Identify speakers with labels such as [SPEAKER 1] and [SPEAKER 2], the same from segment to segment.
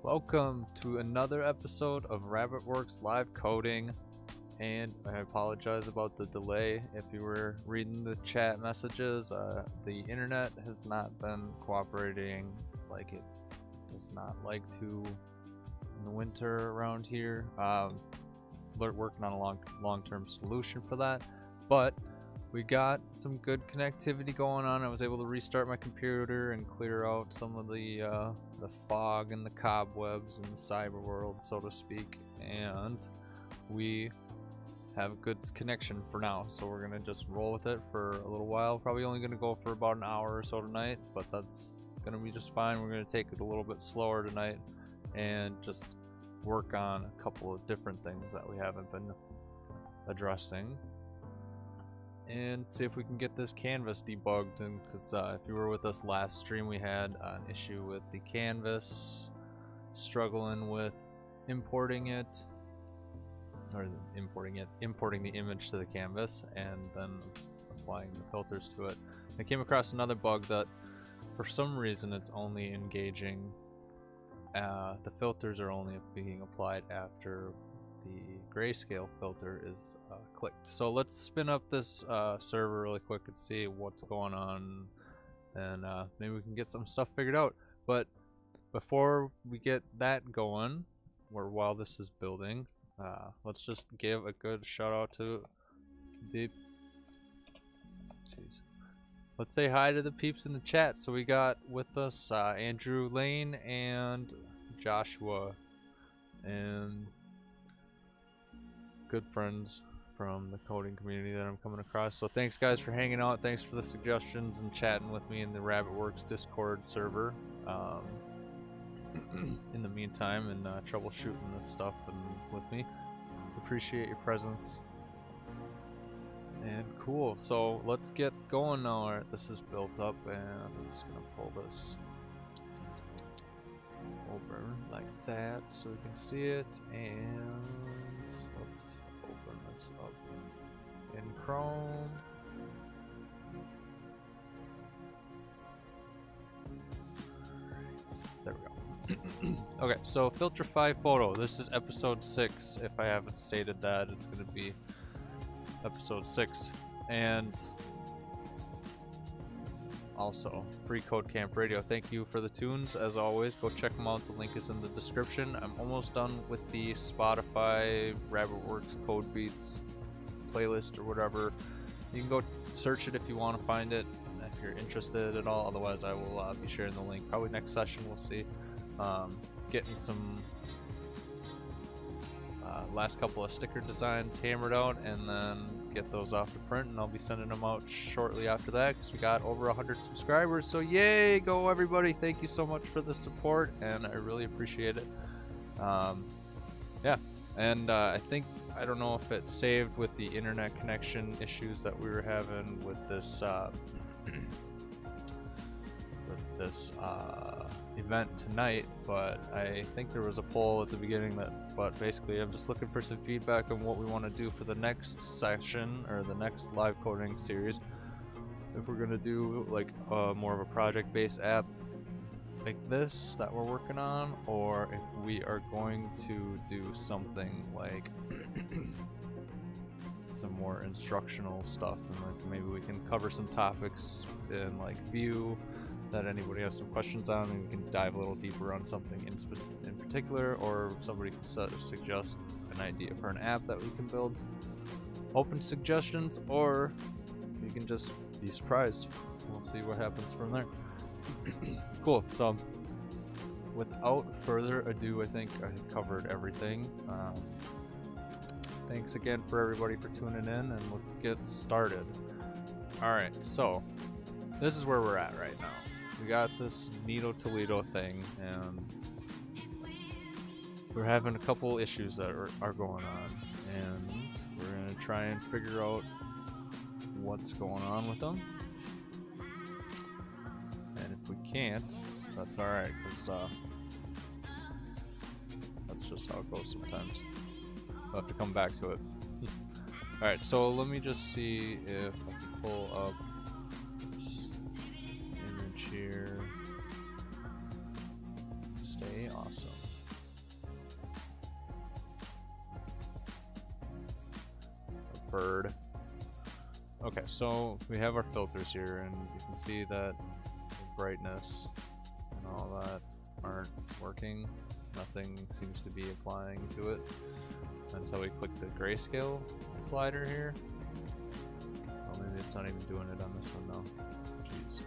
[SPEAKER 1] Welcome to another episode of RabbitWerks live coding, and I apologize about the delay. If you were reading the chat messages, the internet has not been cooperating like it does not like to in the winter around here. We're working on a long-term solution for that, but we got some good connectivity going on. I was able to restart my computer and clear out some of the fog and the cobwebs in the cyber world, so to speak, and we have a good connection for now. So we're gonna just roll with it for a little while. Probably only gonna go for about an hour or so tonight, but that's gonna be just fine. We're gonna take it a little bit slower tonight and just work on a couple of different things that we haven't been addressing, and see if we can get this canvas debugged. And because if you were with us last stream, we had an issue with the canvas, struggling with importing the image to the canvas and then applying the filters to it. I came across another bug that for some reason it's only engaging, the filters are only being applied after the grayscale filter is clicked. So let's spin up this server really quick and see what's going on, and maybe we can get some stuff figured out. But before we get that going, or while this is building, let's just give a good shout out to the let's say hi to the peeps in the chat. So we got with us Andrew Lane and Joshua, and good friends from the coding community that I'm coming across. So thanks guys for hanging out. Thanks for the suggestions and chatting with me in the RabbitWerks Discord server in the meantime, and troubleshooting this stuff and with me. Appreciate your presence. And cool, so let's get going now. Alright, this is built up, and I'm just gonna pull this over like that so we can see it, and let's open this up in Chrome. There we go. Okay, so Filtrify photo. This is episode 6. If I haven't stated that, it's going to be episode 6. And also, Free Code Camp Radio. Thank you for the tunes, as always. Go check them out. The link is in the description. I'm almost done with the Spotify RabbitWerks Code Beats playlist or whatever. You can go search it if you want to find it, if you're interested at all. Otherwise, I will be sharing the link. Probably next session, we'll see. Getting some last couple of sticker designs hammered out, and then get those off to print, and I'll be sending them out shortly after that, because we got over 100 subscribers. So yay, go everybody. Thank you so much for the support, and I really appreciate it. Yeah, and I don't know if it saved with the internet connection issues that we were having with this event tonight, but I think there was a poll at the beginning but basically I'm just looking for some feedback on what we want to do for the next session, or the next live coding series. If we're going to do like more of a project-based app like this that we're working on, or if we are going to do something like some more instructional stuff, and like maybe we can cover some topics in like Vue that anybody has some questions on, and we can dive a little deeper on something in particular, or somebody can suggest an idea for an app that we can build. Open suggestions, or you can just be surprised. We'll see what happens from there. Cool, so without further ado, I think I covered everything. Thanks again for everybody for tuning in, and let's get started. Alright, so this is where we're at right now. We got this Nito Toledo thing, and we're having a couple issues that are going on, and we're going to try and figure out what's going on with them. And if we can't, that's alright, because that's just how it goes sometimes. We'll have to come back to it. Alright, so let me just see if I can pull up this image here. Stay awesome. bird. Okay, so we have our filters here, and you can see that the brightness and all that aren't working. Nothing seems to be applying to it until we click the grayscale slider here. Oh, maybe it's not even doing it on this one though. Jeez.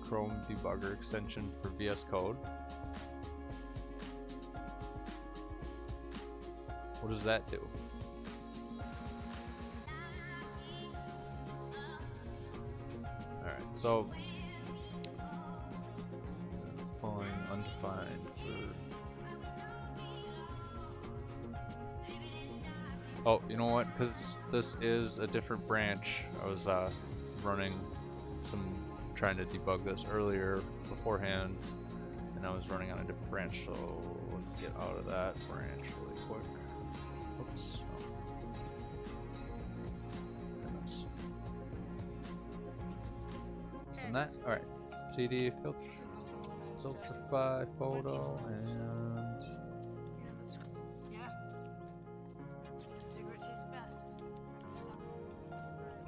[SPEAKER 1] Chrome debugger extension for VS Code. What does that do? Alright, so it's pulling undefined for... Oh, you know what? Because this is a different branch. I was running trying to debug this earlier beforehand, and I was running on a different branch, so let's get out of that branch really quick. Oops. Goodness. And that, alright. CD, Filtrify, photo, and...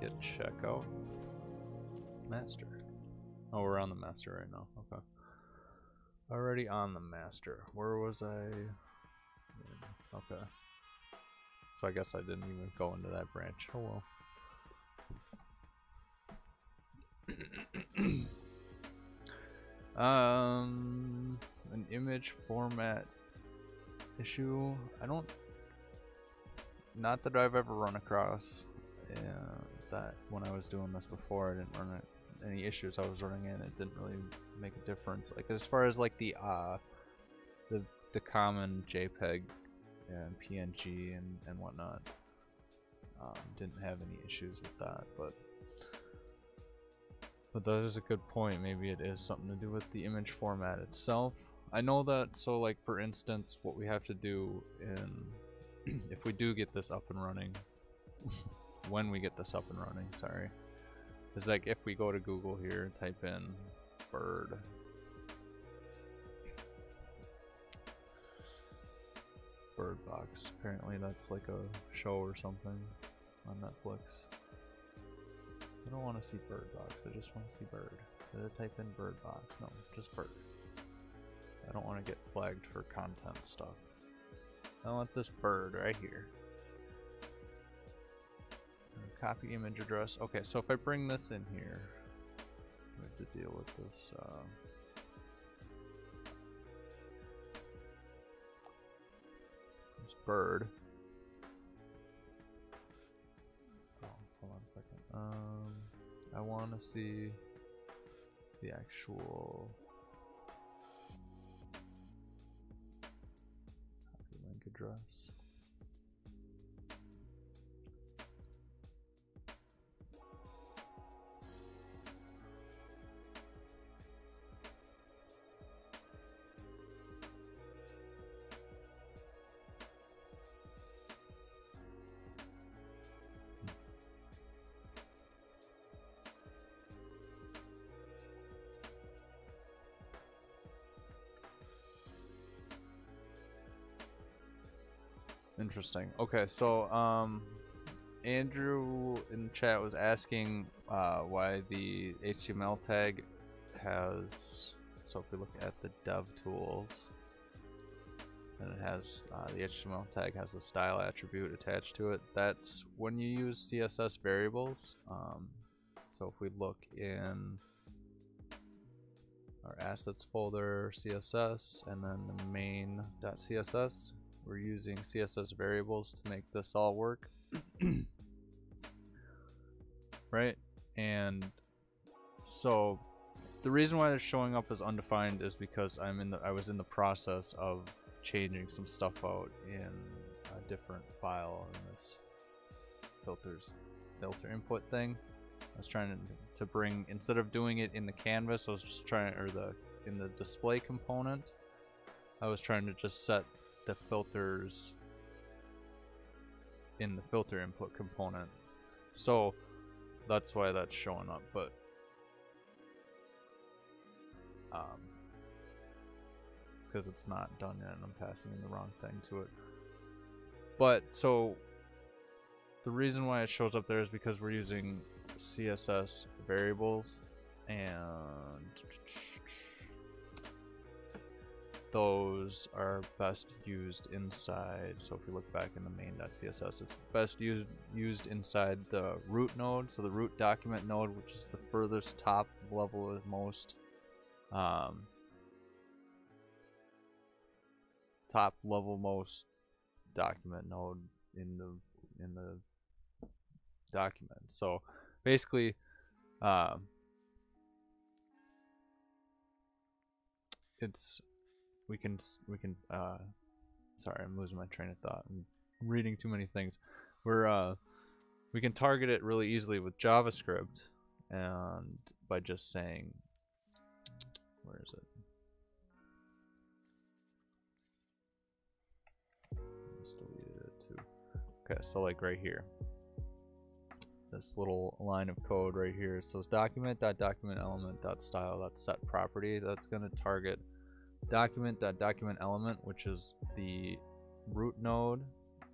[SPEAKER 1] Get checkout. Master. Oh, we're on the master right now. Okay. Already on the master. Where was I? Okay. So I guess I didn't even go into that branch. Oh well. An image format issue. Not that I've ever run across. That when I was doing this before, I didn't run any issues I was running in. It didn't really make a difference. Like as far as like the common JPEG and PNG and whatnot, didn't have any issues with that. But that is a good point. Maybe it is something to do with the image format itself. I know that. So like for instance, what we have to do if we do get this up and running. When we get this up and running, sorry, is like if we go to Google here, type in bird, bird box. Apparently that's like a show or something on Netflix. I don't want to see bird box. I just want to see bird. Did I type in bird box? No, just bird. I don't want to get flagged for content stuff. I want this bird right here. Copy image address. Okay, so if I bring this in here, we have to deal with this. This bird. Oh, hold on a second. I want to see the actual copy link address. Interesting. Okay, so Andrew in the chat was asking why the HTML tag has. So if we look at the dev tools, and it has the HTML tag has a style attribute attached to it. That's when you use CSS variables. So if we look in our assets folder, CSS, and then the main.css. We're using CSS variables to make this all work. Right? And so the reason why it's showing up as undefined is because I was in the process of changing some stuff out in a different file in this filter input thing. I was trying to bring, instead of doing it in the canvas, I was just trying, in the display component, I was trying to just set the filters in the filter input component. So that's why that's showing up, but because it's not done yet and I'm passing in the wrong thing to it. But so the reason why it shows up there is because we're using CSS variables, and those are best used inside. So if you look back in the main.css, it's best used inside the root node. So the root document node, which is the furthest top level of most top level most document node in the document. So basically it's we can sorry, I'm losing my train of thought. I'm reading too many things. We can target it really easily with JavaScript, and by just saying, where is it? I just deleted it too. Okay, so like right here, this little line of code right here, it says document.documentElement.style.set property. That's going to target document.documentElement, which is the root node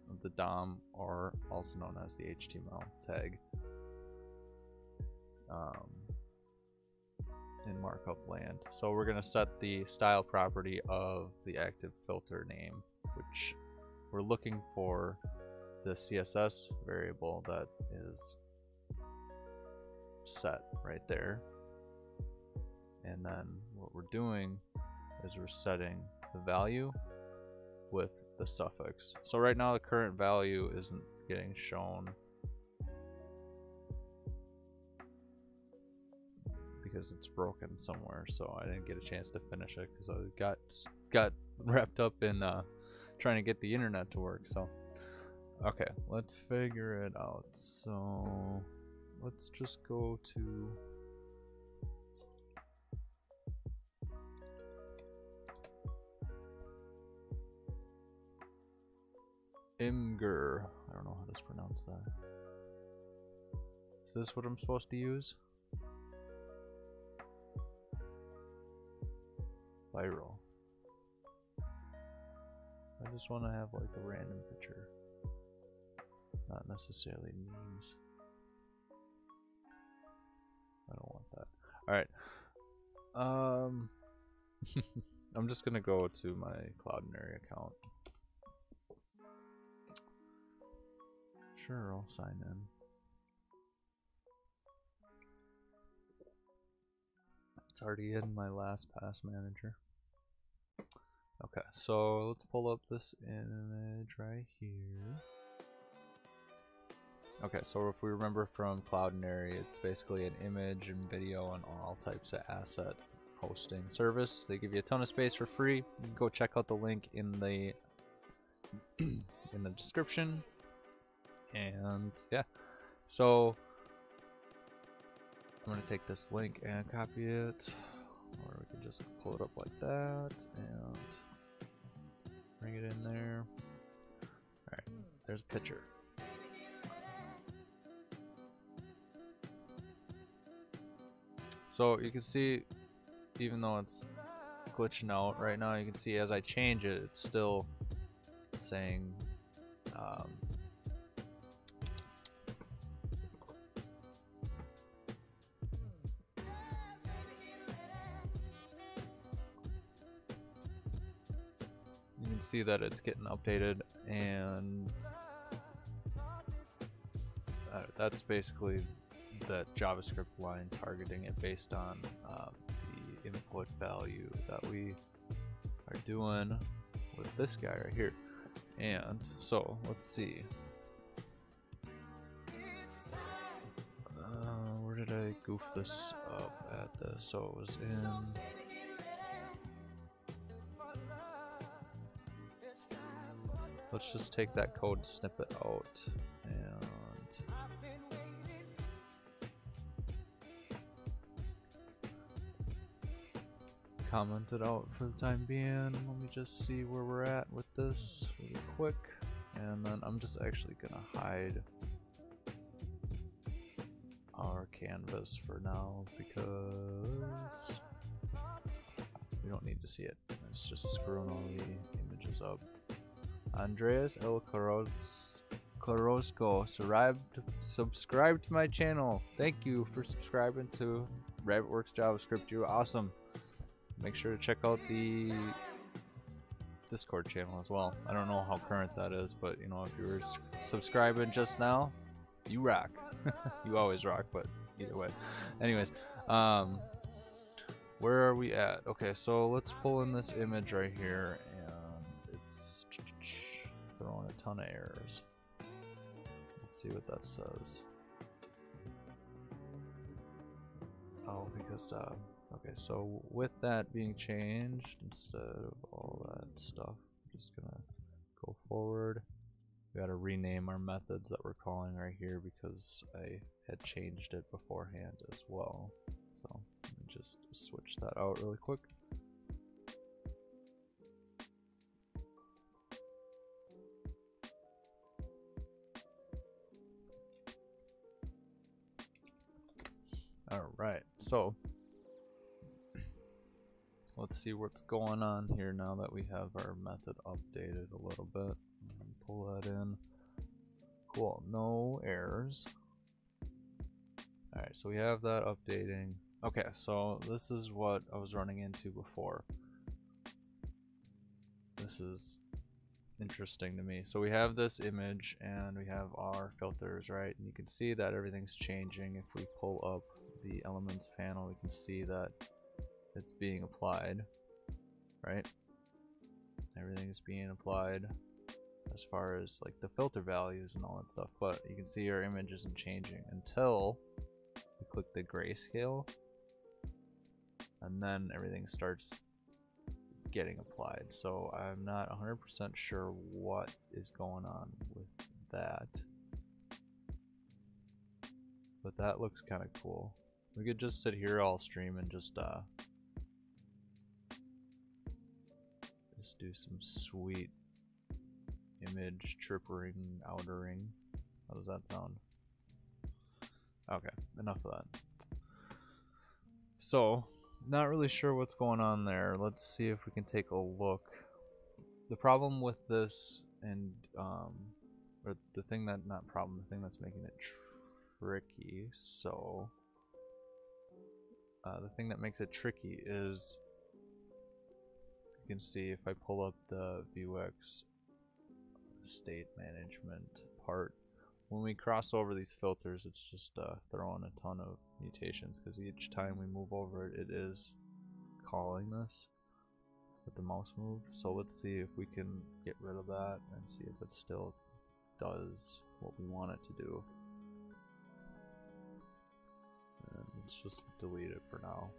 [SPEAKER 1] of the DOM, or also known as the HTML tag, in markup land. So we're going to set the style property of the active filter name, which we're looking for the CSS variable that is set right there. And then what we're doing is we're setting the value with the suffix. So right now the current value isn't getting shown because it's broken somewhere, so I didn't get a chance to finish it because I got wrapped up in trying to get the internet to work. So okay, let's figure it out. So let's just go to Imgur. I don't know how to pronounce that. Is this what I'm supposed to use? Viral. I just want to have like a random picture, not necessarily memes. I don't want that. All right. I'm just gonna go to my Cloudinary account. Sure, I'll sign in. It's already in my LastPass manager. Okay, so let's pull up this image right here. Okay, so if we remember from Cloudinary, it's basically an image and video and all types of asset hosting service. They give you a ton of space for free. You can go check out the link in the in the description. And yeah, so I'm gonna take this link and copy it, or we can just pull it up like that and bring it in there. Alright, there's a picture. So you can see, even though it's glitching out right now, you can see as I change it, it's still saying you can see that it's getting updated, and that's basically the JavaScript line targeting it based on the input value that we are doing with this guy right here. And so let's see, where did I goof this up at this? So it was in let's just take that code snippet out and comment it out for the time being. Let me just see where we're at with this really quick. And then I'm just actually gonna hide our canvas for now because we don't need to see it. It's just screwing all the images up. Andreas L. Carrasco subscribed to my channel. Thank you for subscribing to RabbitWerks JavaScript. You're awesome. Make sure to check out the Discord channel as well. I don't know how current that is, but you know, if you were subscribing just now, you rock. You always rock, but either way. Anyways, where are we at? Okay, so let's pull in this image right here, and it's throwing a ton of errors. Let's see what that says. Oh, because okay, so with that being changed, instead of all that stuff, I'm just gonna go forward. We gotta rename our methods that we're calling right here because I had changed it beforehand as well. So let me just switch that out really quick. Alright, so let's see what's going on here now that we have our method updated a little bit. Pull that in. Cool, no errors. Alright, so we have that updating. Okay, so this is what I was running into before. This is interesting to me. So we have this image and we have our filters, right? And you can see that everything's changing. If we pull up the elements panel, we can see that it's being applied, right? Everything's being applied as far as like the filter values and all that stuff, but you can see our image isn't changing until we click the grayscale, and then everything starts getting applied. So I'm not 100% sure what is going on with that, but that looks kind of cool. We could just sit here all stream and just do some sweet image trippering, outering. How does that sound? Okay, enough of that. So, not really sure what's going on there. Let's see if we can take a look. The problem with this, and or the thing that, not problem, the thing that's making it tricky, so the thing that makes it tricky is, you can see if I pull up the Vuex state management part, when we cross over these filters, it's just throwing a ton of mutations because each time we move over it, it is calling this with the mouse move. So let's see if we can get rid of that and see if it still does what we want it to do. And let's just delete it for now.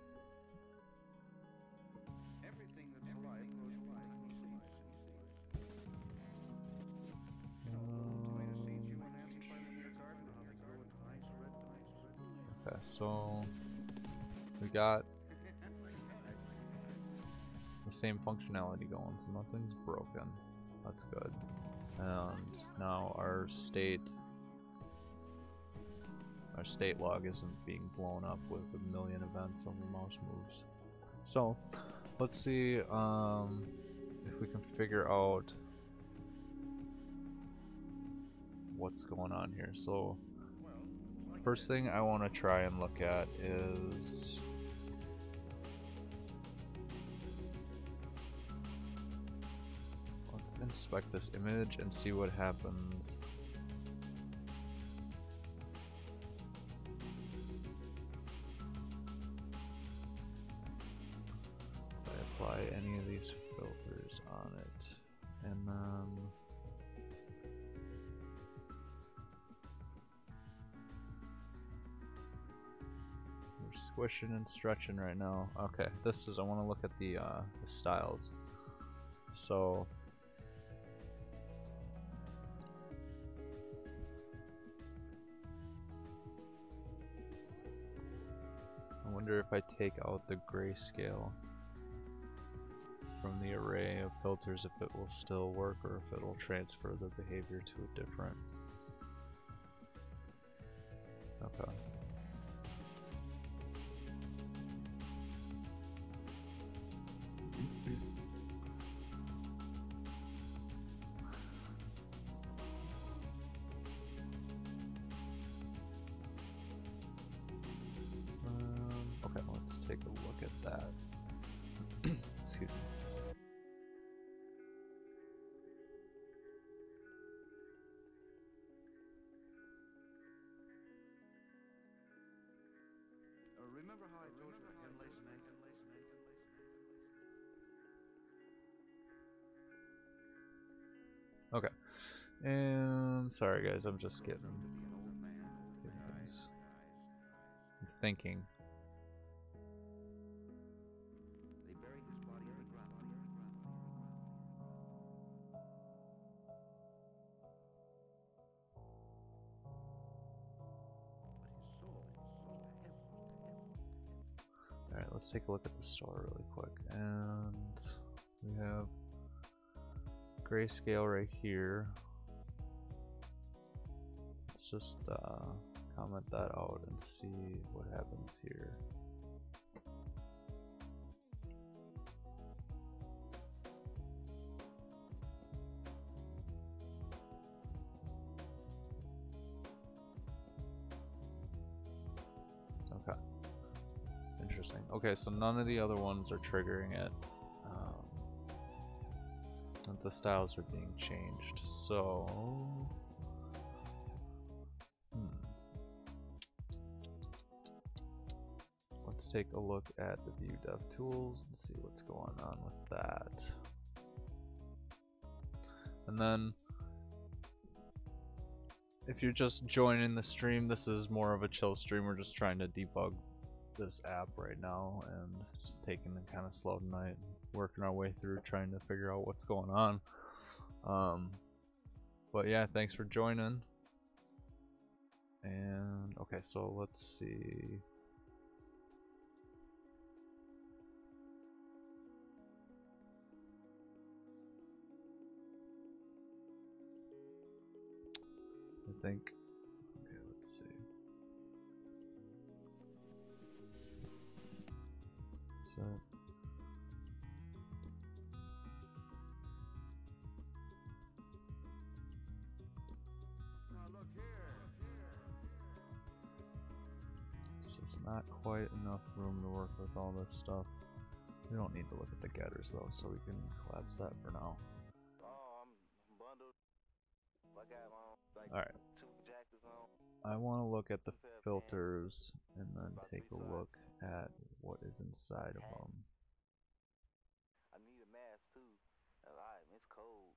[SPEAKER 1] Okay, so we got the same functionality going, so nothing's broken. That's good. And now our state log isn't being blown up with a million events over mouse moves. So let's see if we can figure out what's going on here. So first thing I want to try and look at is let's inspect this image and see what happens. If I apply any of these filters on it, and then we're squishing and stretching right now. Okay, this is, I want to look at the styles. So I wonder if I take out the grayscale. from the array of filters if it will still work or if it will transfer the behavior to a different. Okay. Okay, let's take a look at that. Excuse me.
[SPEAKER 2] Remember how I told you I can listen
[SPEAKER 1] Okay. And sorry guys, I'm just getting things. I'm thinking.
[SPEAKER 2] They buried his body underground. But his soul goes to heaven.
[SPEAKER 1] Alright, let's take a look at the store really quick. And we have grayscale right here. Let's just comment that out and see what happens here. Okay. Interesting. Okay, so none of the other ones are triggering it. The styles are being changed, so let's take a look at the Vue Dev Tools and see what's going on with that. And then if you're just joining the stream, this is more of a chill stream. We're just trying to debug this app right now and just taking it kind of slow tonight, working our way through trying to figure out what's going on. But yeah, thanks for joining. And okay, so let's see. I think, okay, let's see. So it's just not quite enough room to work with all this stuff. We don't need to look at the getters though, so we can collapse that for now. Alright. I want to look at the filters and then take a look at what is inside of them.
[SPEAKER 3] I need a mask too. Alright, it's cold.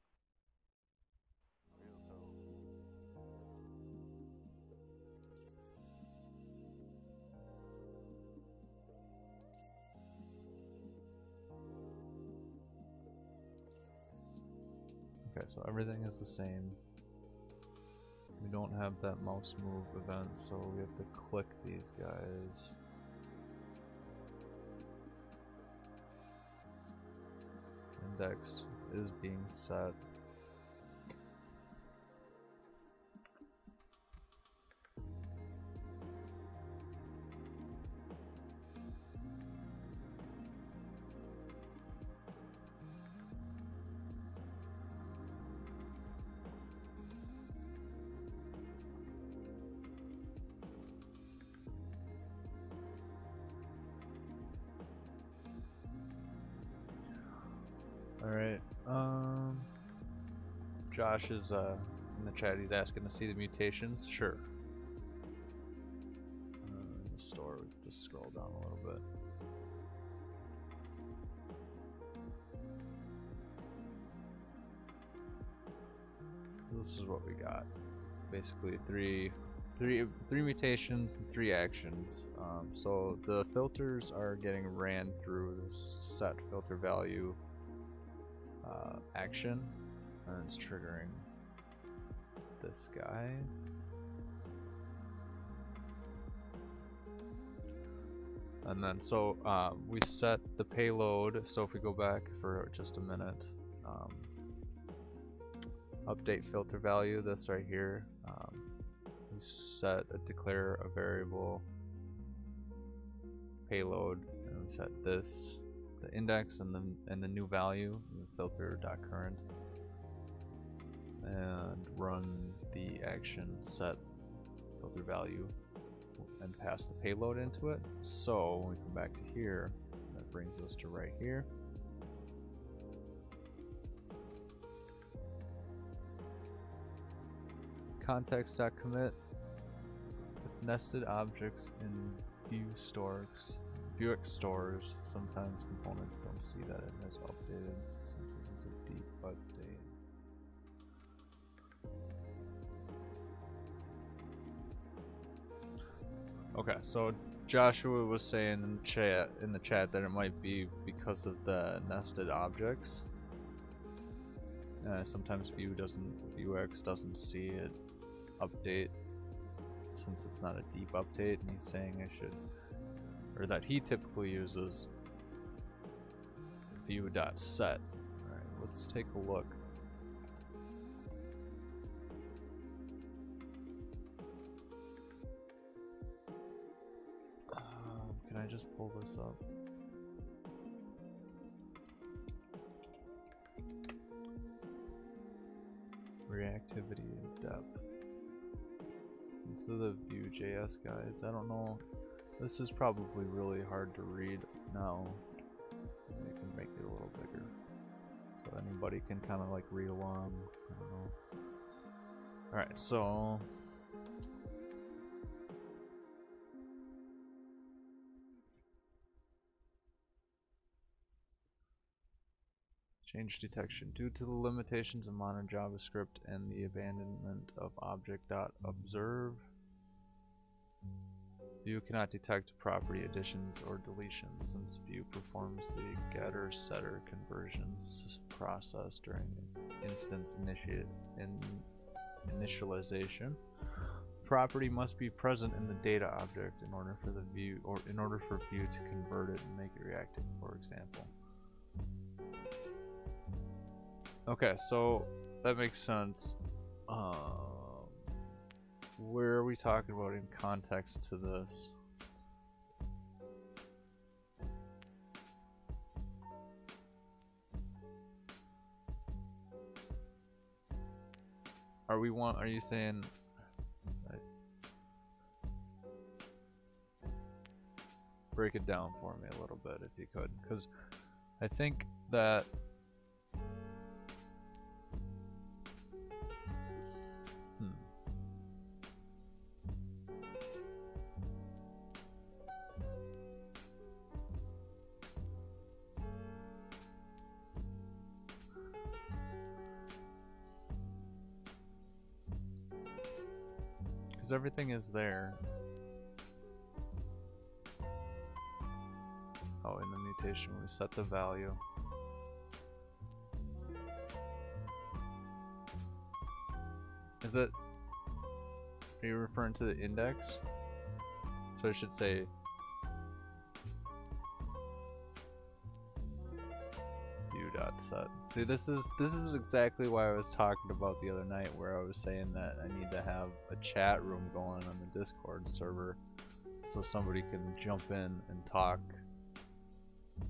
[SPEAKER 3] Real cold.
[SPEAKER 1] Okay, so everything is the same. We don't have that mouse move event, so we have to click these guys. Index is being set. Alright, Josh is in the chat, he's asking to see the mutations. Sure. In the store, we can just scroll down a little bit. This is what we got. Basically three mutations and 3 actions. So the filters are getting ran through this set filter value action, and it's triggering this guy. And then so we set the payload. So if we go back for just a minute, update filter value, this right here, we declare a variable payload, and we set this, the index, and the new value, filter.current, and run the action set filter value and pass the payload into it. So when we come back to here, that brings us to right here. Context.commit with nested objects in Vuex stores. Sometimes components don't see that it has updated since it is a deep update. Okay, so Joshua was saying in the chat that it might be because of the nested objects. Sometimes Vuex doesn't see it update since it's not a deep update, and he's saying that he typically uses view.set. Alright, let's take a look. Can I just pull this up? Reactivity and depth. Into the Vue.js guides. I don't know. This is probably really hard to read now. We can make it a little bigger so anybody can kind of like read along. I don't know. Alright, so change detection. Due to the limitations of modern JavaScript and the abandonment of object.observe, Vue cannot detect property additions or deletions since Vue performs the getter-setter conversions process during instance initialization. Property must be present in the data object in order for Vue to convert it and make it reactive, for example. Okay, so that makes sense. Where are we talking about in context to this? Are you saying break it down for me a little bit if you could, because I think that because everything is there. Oh, in the mutation we set the value. Is it? Are you referring to the index? So it should say Vue.set. See, this is exactly why I was talking about the other night, where I was saying that I need to have a chat room going on the Discord server so somebody can jump in and talk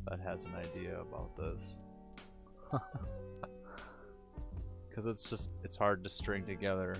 [SPEAKER 1] that has an idea about this. Because it's hard to string together.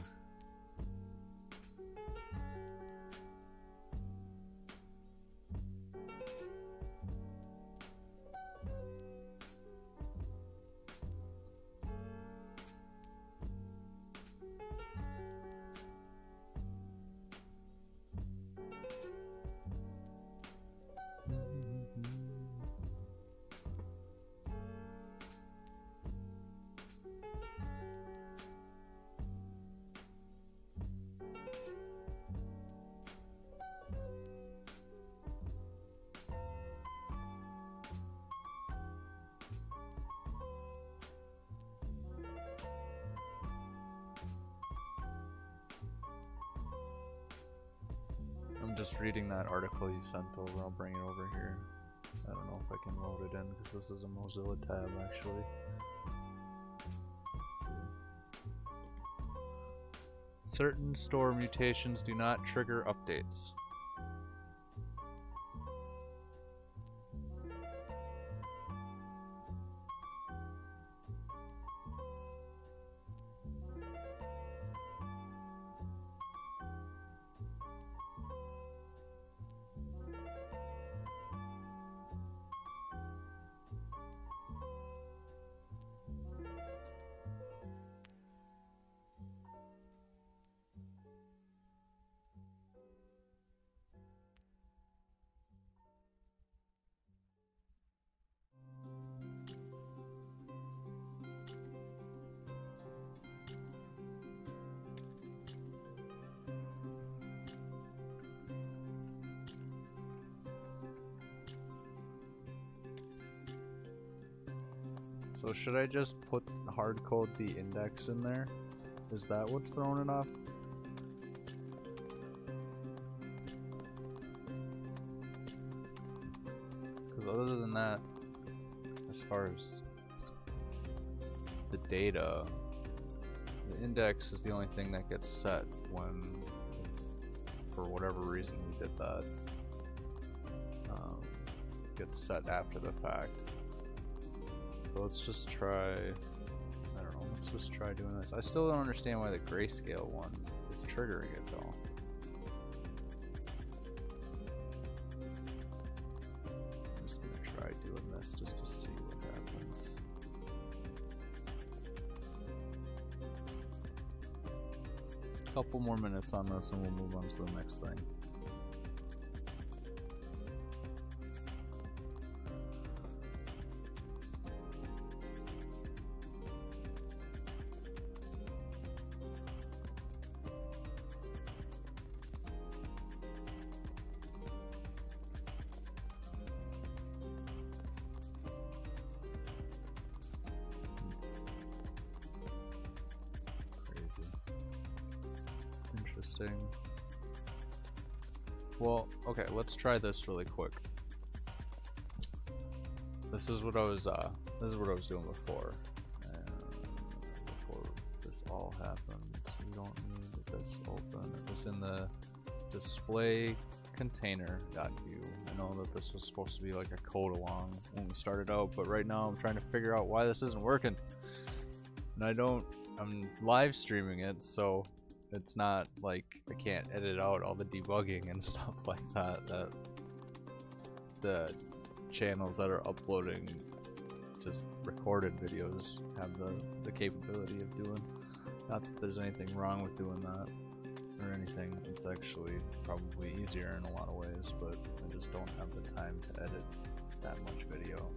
[SPEAKER 1] I'm just reading that article you sent over. I'll bring it over here. I don't know if I can load it in because this is a Mozilla tab actually. Let's see. Certain store mutations do not trigger updates. So should I just put hard code the index in there? Is that what's throwing it off? Because other than that, as far as the data, the index is the only thing that gets set when it's, for whatever reason we did that, gets set after the fact. So let's just try, I don't know, let's just try doing this. I still don't understand why the grayscale one is triggering it though. I'm just gonna try doing this just to see what happens. A couple more minutes on this and we'll move on to the next thing. Interesting. Well, okay, let's try this really quick. This is what I was doing before. Before this all happened. We don't need this open. It was in the display container.vue. I know that this was supposed to be like a code along when we started out, but right now I'm trying to figure out why this isn't working. And I'm live streaming it, so it's not like I can't edit out all the debugging and stuff like that that the channels that are uploading just recorded videos have the capability of doing. Not that there's anything wrong with doing that or anything. It's actually probably easier in a lot of ways, but I just don't have the time to edit that much video.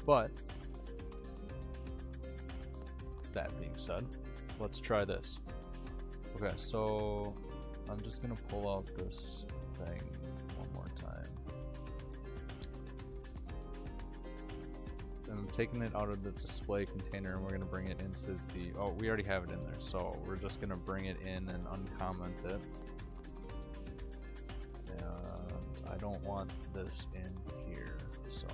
[SPEAKER 1] But that being said, let's try this. Okay, so I'm just gonna pull out this thing one more time. I'm taking it out of the display container and we're gonna bring it into the, oh, we already have it in there, so we're just gonna bring it in and uncomment it. And I don't want this in here, so.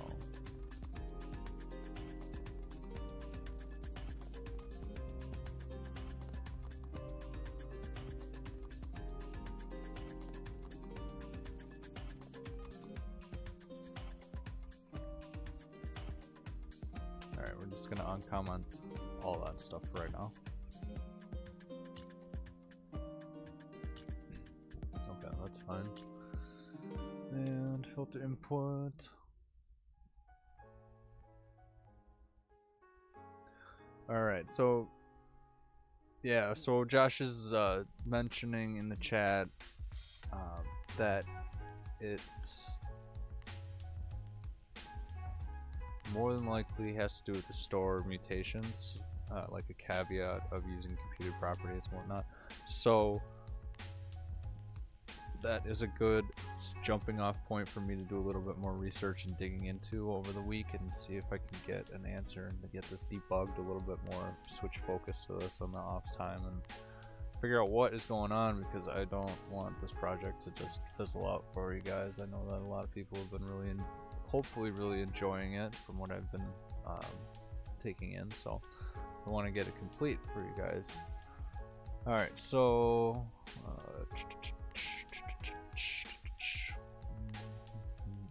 [SPEAKER 1] Just gonna uncomment all that stuff right now. Okay, that's fine. And filter input. Alright, so yeah, so Josh is mentioning in the chat that it's more than likely has to do with the store mutations, like a caveat of using computed properties and whatnot. So that is a good jumping off point for me to do a little bit more research and digging into over the week and see if I can get an answer and to get this debugged a little bit more, switch focus to this on the off time and figure out what is going on, because I don't want this project to just fizzle out for you guys. I know that a lot of people have been hopefully really enjoying it from what I've been taking in, so I want to get it complete for you guys. Alright, so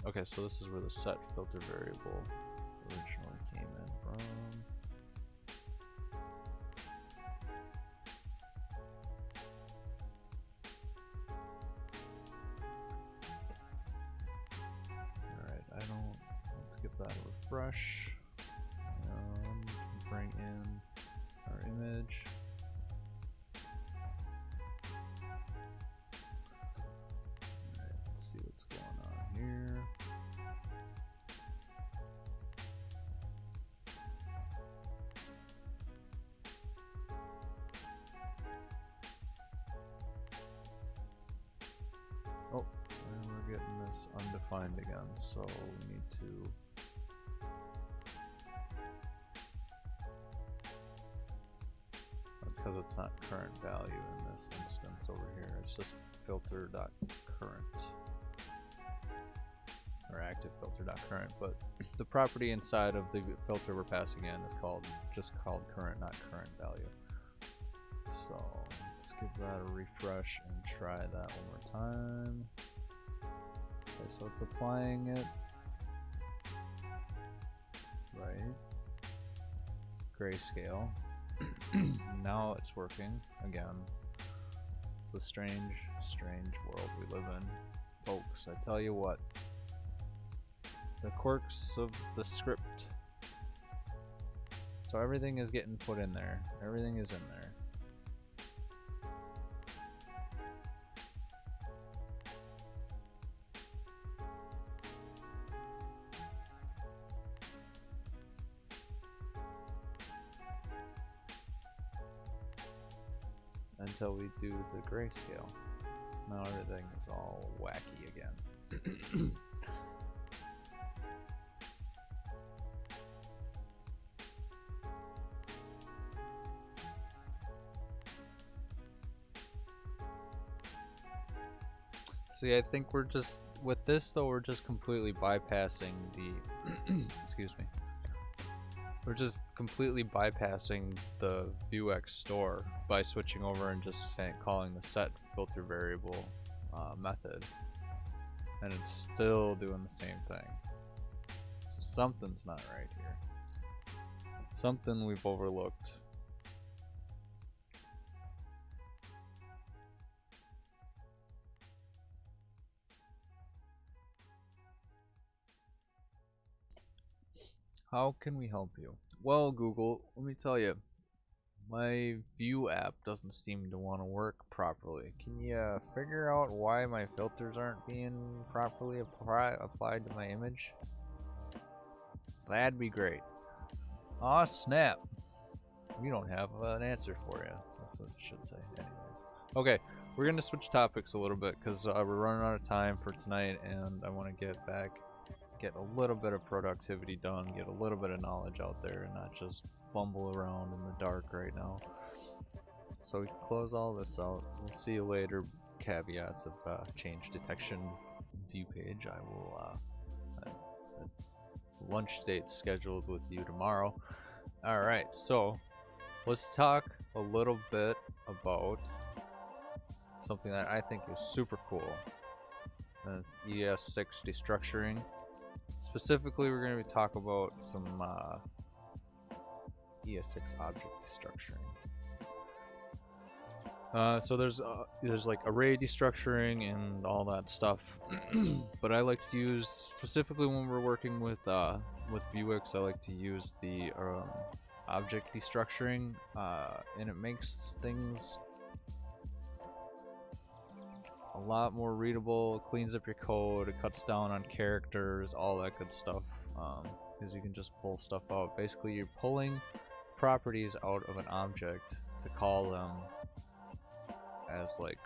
[SPEAKER 1] okay, so this is where the set filter variable originally came in from. Let's give that a refresh and bring in our image. Alright, let's see what's going on here. Oh, and we're getting this undefined again, so we need to that's because it's not current value in this instance over here. It's just filter.current or active filter.current, but the property inside of the filter we're passing in is just called current, not current value. So let's give that a refresh and try that one more time. Okay, so it's applying it right. Grayscale. Now it's working again. It's a strange world we live in, folks. I tell you what, the quirks of the script. So everything is getting put in there. Everything is in there. Until we do the grayscale. Now everything is all wacky again. See, I think we're just, with this though, we're just completely bypassing the, excuse me. We're just completely bypassing the Vuex store by switching over and just calling the set filter variable method. And it's still doing the same thing. So something's not right here. Something we've overlooked. How can we help you? Well, Google, let me tell you, my Vue app doesn't seem to want to work properly. Can you figure out why my filters aren't being properly applied to my image? That'd be great. Aw, snap. We don't have an answer for you. That's what it should say. Anyways. Okay, we're going to switch topics a little bit because we're running out of time for tonight, and I want to get a little bit of productivity done, get a little bit of knowledge out there, and not just fumble around in the dark right now. So we can close all this out. We'll see you later. Caveats of change detection view page. I will have a lunch date scheduled with you tomorrow. Alright, so let's talk a little bit about something that I think is super cool. That's ES6 destructuring. Specifically, we're going to be talking about some ES6 object destructuring. So there's like array destructuring and all that stuff, but I like to use, specifically when we're working with Vuex, I like to use the object destructuring, and it makes things a lot more readable. It cleans up your code, it cuts down on characters, all that good stuff, because you can just pull stuff out. Basically, you're pulling properties out of an object to call them as like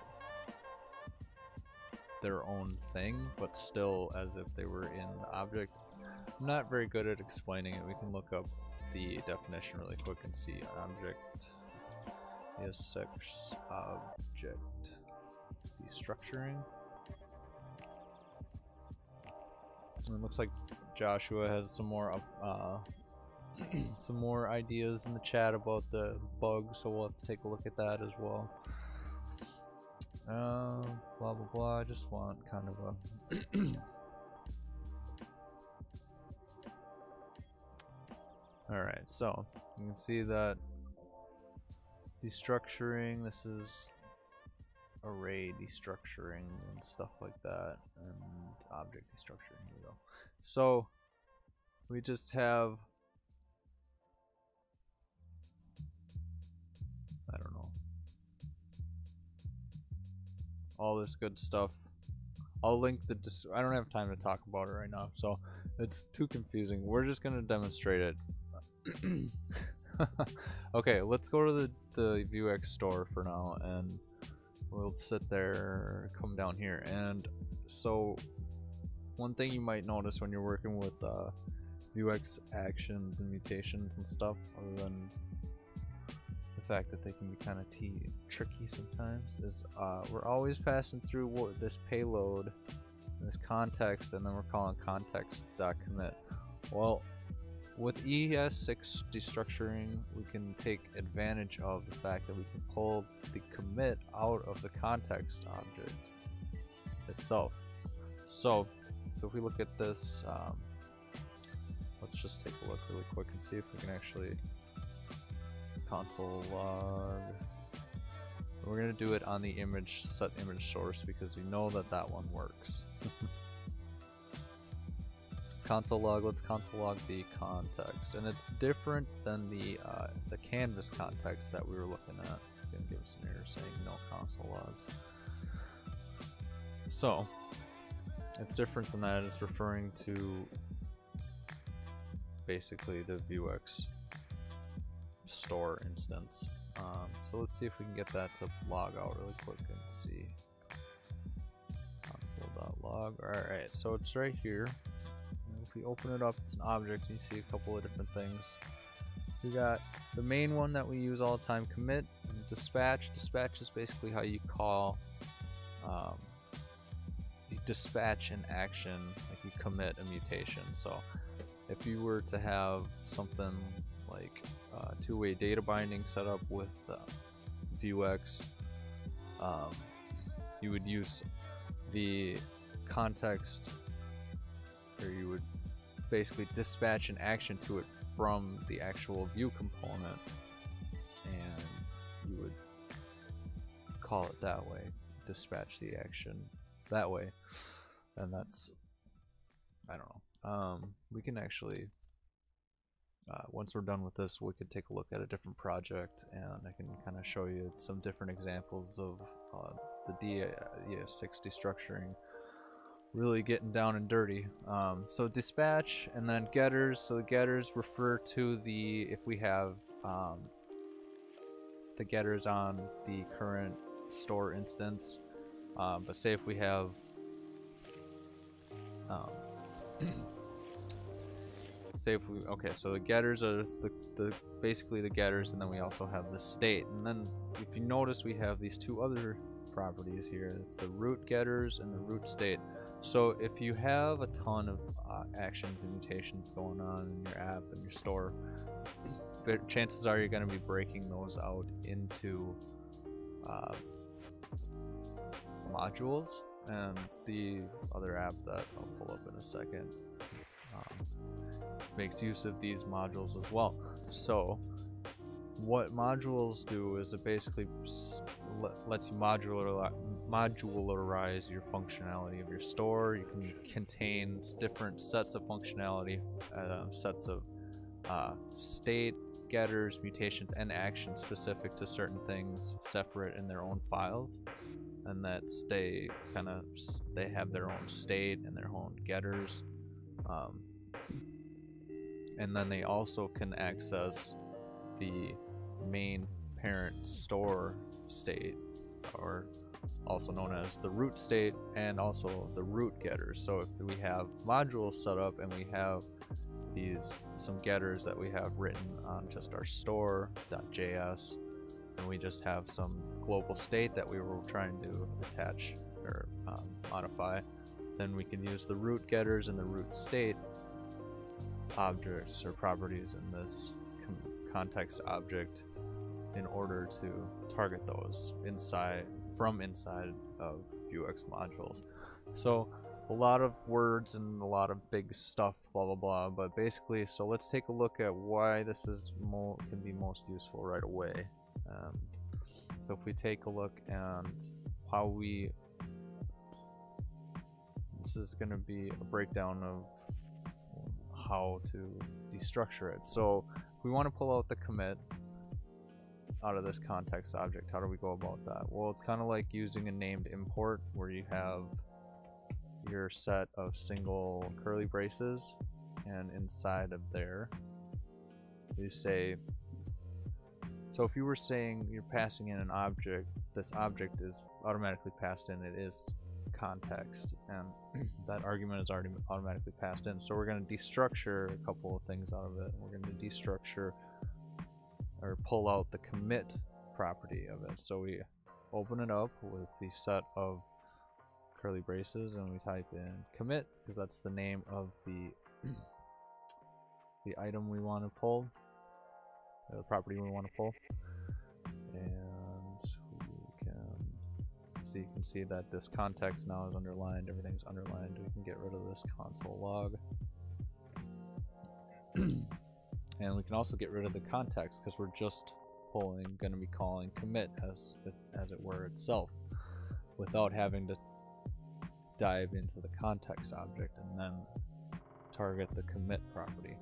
[SPEAKER 1] their own thing, but still as if they were in the object. I'm not very good at explaining it. We can look up the definition really quick and see object ES6 object destructuring. And it looks like Joshua has some more some more ideas in the chat about the bug, so we'll have to take a look at that as well. Blah blah blah. I just want kind of a Alright, so you can see that destructuring, this is array destructuring and stuff like that, and object destructuring. Here we go. So we just have, I don't know, all this good stuff. I'll link the I don't have time to talk about it right now, so it's too confusing. We're just gonna demonstrate it. Okay, let's go to the Vuex store for now, and we'll sit there, come down here. And so one thing you might notice when you're working with Vuex actions and mutations and stuff, other than the fact that they can be kind of tricky sometimes, is we're always passing through this payload, this context, and then we're calling context.commit. Well, with ES6 destructuring, we can take advantage of the fact that we can pull the commit out of the context object itself. So if we look at this, let's just take a look really quick and see if we can actually console log. We're gonna do it on the image, set image source, because we know that that one works. Console log, let's console log the context, and it's different than the canvas context that we were looking at. It's gonna give us an error saying no console logs. So it's different than that. It's referring to basically the Vuex store instance. So let's see if we can get that to log out really quick and see. Console.log. Alright, so it's right here. If we open it up, it's an object, and you see a couple of different things. We got the main one that we use all the time, commit, and dispatch. Dispatch is basically how you call, you dispatch an action, like you commit a mutation. So if you were to have something like two-way data binding set up with Vuex, you would use the context, or you would basically dispatch an action to it from the actual Vue component, and you would call it that way, dispatch the action that way. And that's, I don't know, we can actually, once we're done with this, we could take a look at a different project, and I can kind of show you some different examples of the ES6 destructuring really getting down and dirty. So dispatch, and then getters. So the getters refer to the, if we have the getters on the current store instance, but say if we have say if we, okay, so the getters are the basically the getters, and then we also have the state. And then if you notice, we have these two other properties here. It's the root getters and the root state. So if you have a ton of actions and mutations going on in your app and your store, chances are you're going to be breaking those out into modules. And the other app that I'll pull up in a second makes use of these modules as well. So what modules do is it basically lets you modularize your functionality of your store. You can contain different sets of functionality, sets of state, getters, mutations, and actions specific to certain things, separate in their own files, and that they have their own state and their own getters, and then they also can access the main parent store state, or also known as the root state, and also the root getters. So if we have modules set up and we have some getters that we have written on just our store.js, and we just have some global state that we were trying to attach or modify, then we can use the root getters and the root state objects or properties in this context object in order to target those from inside of Vuex modules. So a lot of words and a lot of big stuff, blah blah blah, but basically, so let's take a look at why this is can be most useful right away. So if we take a look at how this is going to be a breakdown of how to destructure it. So if we want to pull out the commit out of this context object, how do we go about that? Well, it's kind of like using a named import where you have your set of single curly braces, and inside of there you say, so if you were saying you're passing in an object, this object is automatically passed in, it is context, and that argument is already automatically passed in. So we're going to destructure a couple of things out of it. We're going to destructure or pull out the commit property of it. So we open it up with the set of curly braces and we type in commit, because that's the name of the item we want to pull, the property we want to pull. And we can so you can see that this context now is underlined, everything's underlined. We can get rid of this console log. And we can also get rid of the context because we're just going to be calling commit as it were itself, without having to dive into the context object and then target the commit property.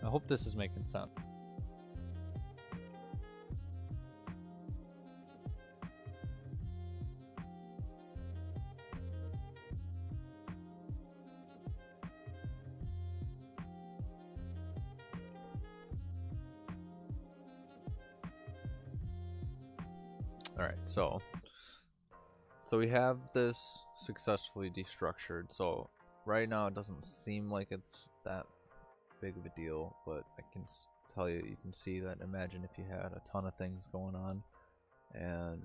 [SPEAKER 1] I hope this is making sense. Alright, so we have this successfully destructured. So right now it doesn't seem like it's that big of a deal, but I can tell you, you can see that. Imagine if you had a ton of things going on and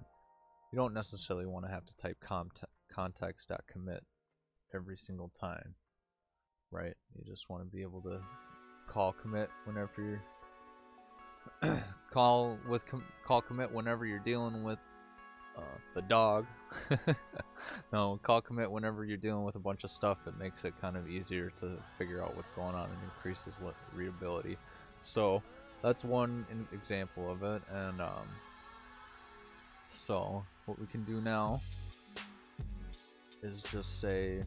[SPEAKER 1] you don't necessarily want to have to type context.commit every single time, right? You just want to be able to call commit whenever you're call commit whenever you're dealing with the dog. No, call commit whenever you're dealing with a bunch of stuff. It makes it kind of easier to figure out what's going on and increases readability. So that's one example of it. And so what we can do now is just say,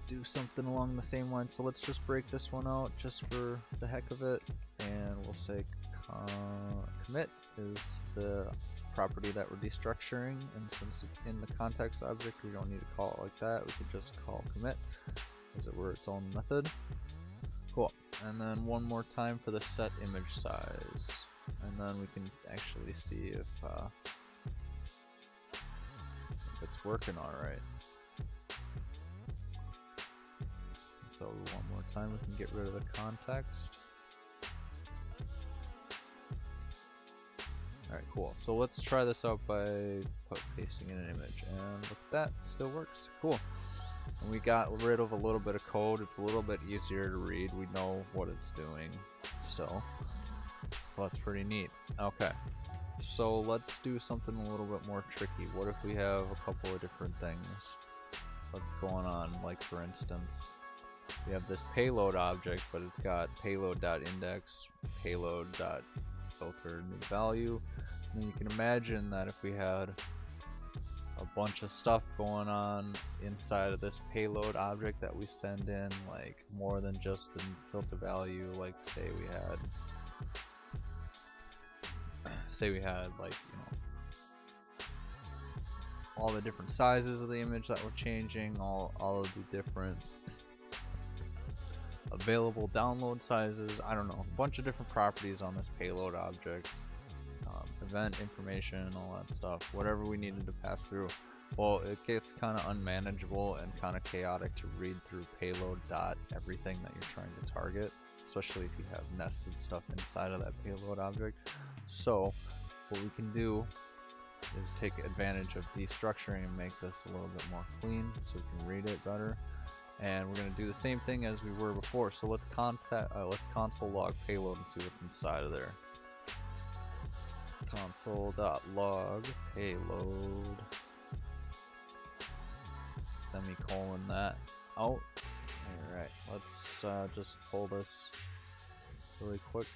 [SPEAKER 1] do something along the same line. So let's just break this one out just for the heck of it, and we'll say commit is the property that we're destructuring, and since it's in the context object, we don't need to call it like that. We could just call commit as it were its own method. Cool. And then one more time for the set image size, and then we can actually see if it's working all right. So one more time, we can get rid of the context. Alright, cool. So let's try this out by pasting in an image, and look at that, still works. Cool. And we got rid of a little bit of code. It's a little bit easier to read. We know what it's doing still. So that's pretty neat. Okay. So let's do something a little bit more tricky. What if we have a couple of different things that's going on? Like, for instance, we have this payload object, but it's got payload.index, payload.filter new value. And you can imagine that if we had a bunch of stuff going on inside of this payload object that we send in, like more than just the filter value, like say we had like, you know, all the different sizes of the image that we're changing, all of the different available download sizes, I don't know, a bunch of different properties on this payload object, event information, all that stuff, whatever we needed to pass through. Well, it gets kind of unmanageable and kind of chaotic to read through payload dot everything that you're trying to target. especially if you have nested stuff inside of that payload object. So what we can do is take advantage of destructuring and make this a little bit more clean so we can read it better. And we're going to do the same thing as we were before. So let's console log payload and see what's inside of there. Console.log payload, semicolon that out. Alright, let's just pull this really quick.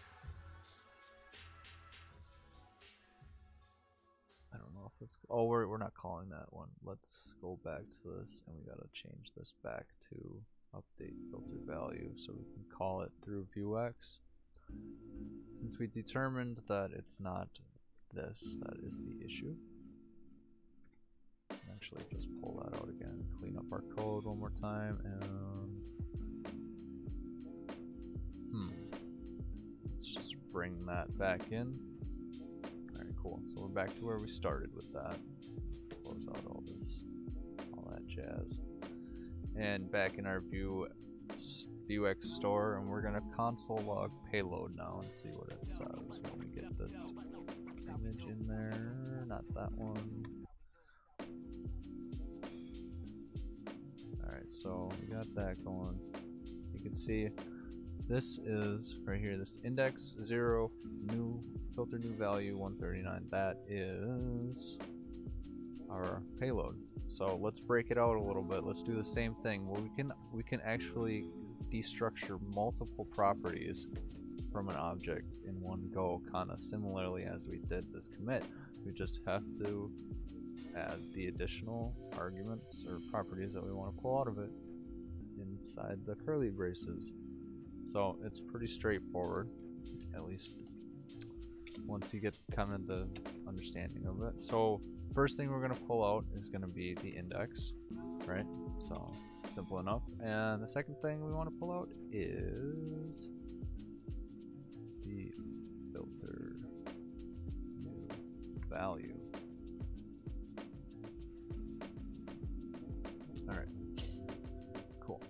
[SPEAKER 1] I don't know if it's, oh, we're not calling that one. Let's go back to this, and we gotta change this back to update filter value so we can call it through Vuex. Since we determined that it's not this, that is the issue. Actually, just pull that out again, clean up our code one more time, and let's just bring that back in. Alright, cool. So we're back to where we started with that. Close out all that jazz. And back in our Vuex store, and we're gonna console log payload now and see what it says when we get this image in there. Not that one. Alright, so we got that going. You can see this is right here, this index 0 new filter new value 139. That is our payload. So let's break it out a little bit. Let's do the same thing. Well, we can actually destructure multiple properties from an object in one go, kind of similarly as we did this commit. We just have to add the additional arguments or properties that we want to pull out of it inside the curly braces. So it's pretty straightforward, at least once you get kind of the understanding of it. So first thing we're going to pull out is going to be the index, right? So simple enough. And the second thing we want to pull out is the filter new value. Alright, cool.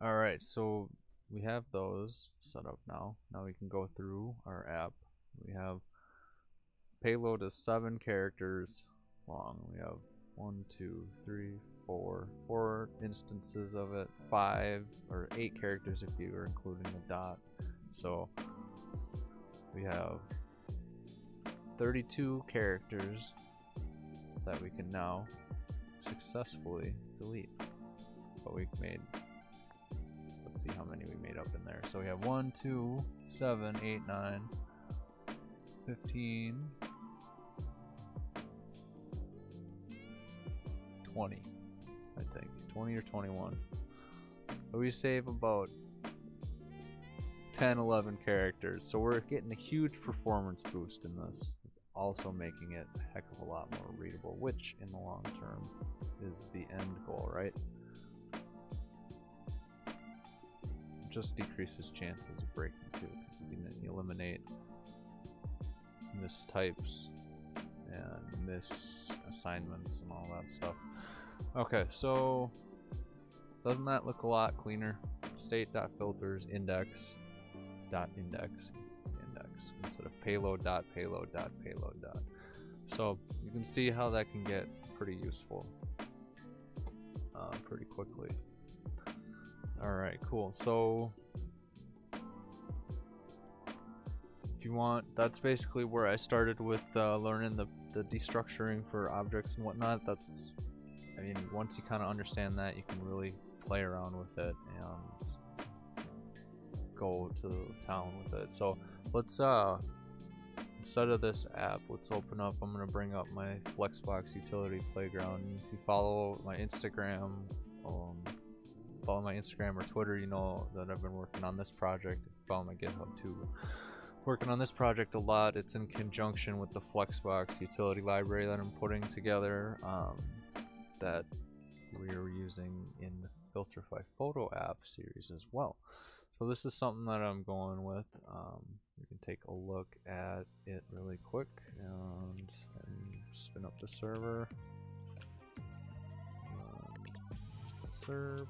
[SPEAKER 1] Alright, so we have those set up now. Now we can go through our app. We have payload is 7 characters long. We have 1, 2, 3, 4 instances of it, 5 or 8 characters if you are including the dot. So we have 32 characters that we can now successfully delete. But we've made, let's see how many we made up in there. So we have 1, 2, 7, 8, 9, 15, 20, I think 20 or 21. So we save about 10, 11 characters. So we're getting a huge performance boost in this. It's also making it a heck of a lot more readable, which in the long term is the end goal, right? It just decreases chances of breaking too, because you eliminate mistypes and misassignments and all that stuff. Okay, so doesn't that look a lot cleaner? State.filters index.index is the index instead of payload.payload.payload. So you can see how that can get pretty useful pretty quickly. Alright, cool. So if you want, that's basically where I started with learning the destructuring for objects and whatnot. That's, I mean, once you kind of understand that, you can really play around with it and go to town with it. So let's instead of this app, let's open up, I'm gonna bring up my Flexbox utility playground. If you follow my Instagram or Twitter, you know that I've been working on this project. Follow my GitHub too. Working on this project a lot. It's in conjunction with the Flexbox utility library that I'm putting together, that we are using in the Filtrify photo app series as well. So this is something that I'm going with. You can take a look at it really quick and spin up the server. Serve.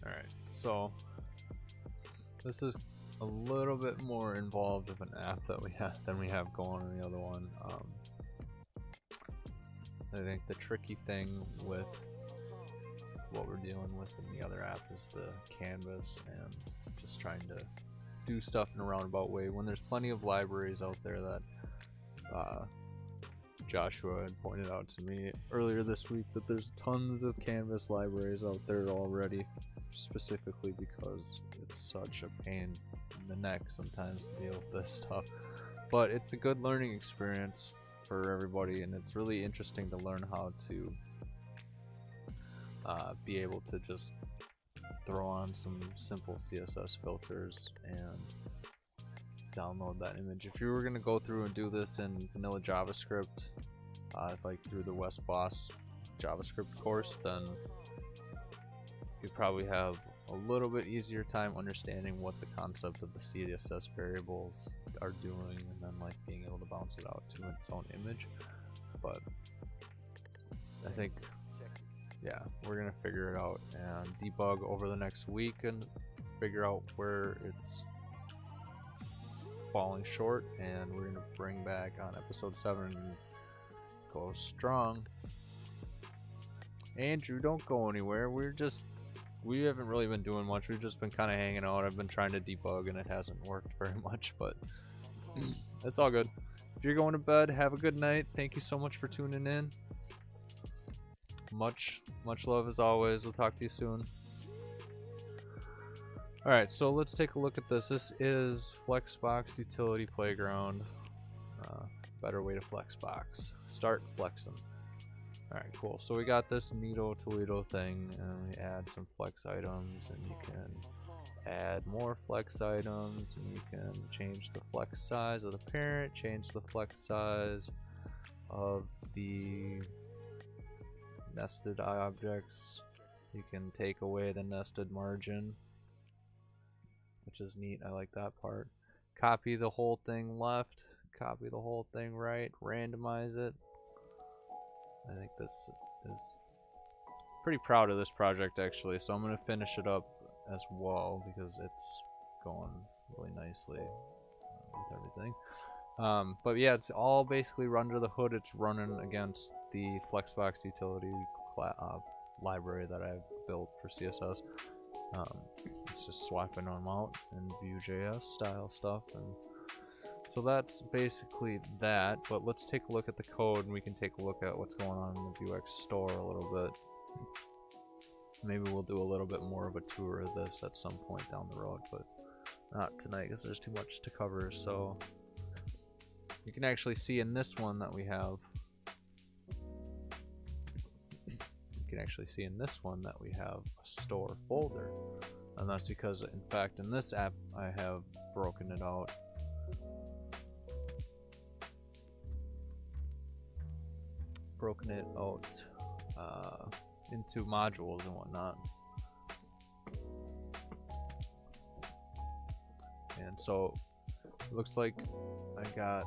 [SPEAKER 1] Alright, so this is a little bit more involved of an app that we have than we have going on the other one. I think the tricky thing with what we're dealing with in the other app is the canvas and just trying to do stuff in a roundabout way when there's plenty of libraries out there that Joshua had pointed out to me earlier this week, that there's tons of canvas libraries out there already, specifically because it's such a pain in the neck sometimes to deal with this stuff. But it's a good learning experience for everybody, and it's really interesting to learn how to be able to just throw on some simple CSS filters and download that image. If you were going to go through and do this in vanilla JavaScript, like through the West Boss JavaScript course, then you probably have a little bit easier time understanding what the concept of the CSS variables are doing, and then like being able to bounce it out to its own image. But I think, yeah, we're gonna figure it out and debug over the next week and figure out where it's falling short, and we're gonna bring back on episode 7 and go strong. Andrew, don't go anywhere. We haven't really been doing much. We've just been kind of hanging out. I've been trying to debug and it hasn't worked very much, but it's all good. If you're going to bed, have a good night. Thank you so much for tuning in. Much love as always. We'll talk to you soon. Alright, so let's take a look at this. This is Flexbox Utility Playground. Better way to Flexbox. Start flexing. Alright, cool. So we got this Neato Toledo thing, and we add some flex items, and you can add more flex items, and you can change the flex size of the parent, change the flex size of the nested objects. You can take away the nested margin, which is neat. I like that part. Copy the whole thing left, copy the whole thing right, randomize it. I think this is pretty proud of this project actually, so I'm going to finish it up as well because it's going really nicely with everything. But yeah, it's all basically under the hood. It's running against the Flexbox utility library that I've built for CSS. It's just swapping them out in Vue.js style stuff, and so that's basically that. But let's take a look at the code, and we can take a look at what's going on in the Vuex store a little bit. Maybe we'll do a little bit more of a tour of this at some point down the road, but not tonight because there's too much to cover. So you can actually see in this one that we have a store folder, and that's because in fact in this app I have broken it out into modules and whatnot. And so it looks like I got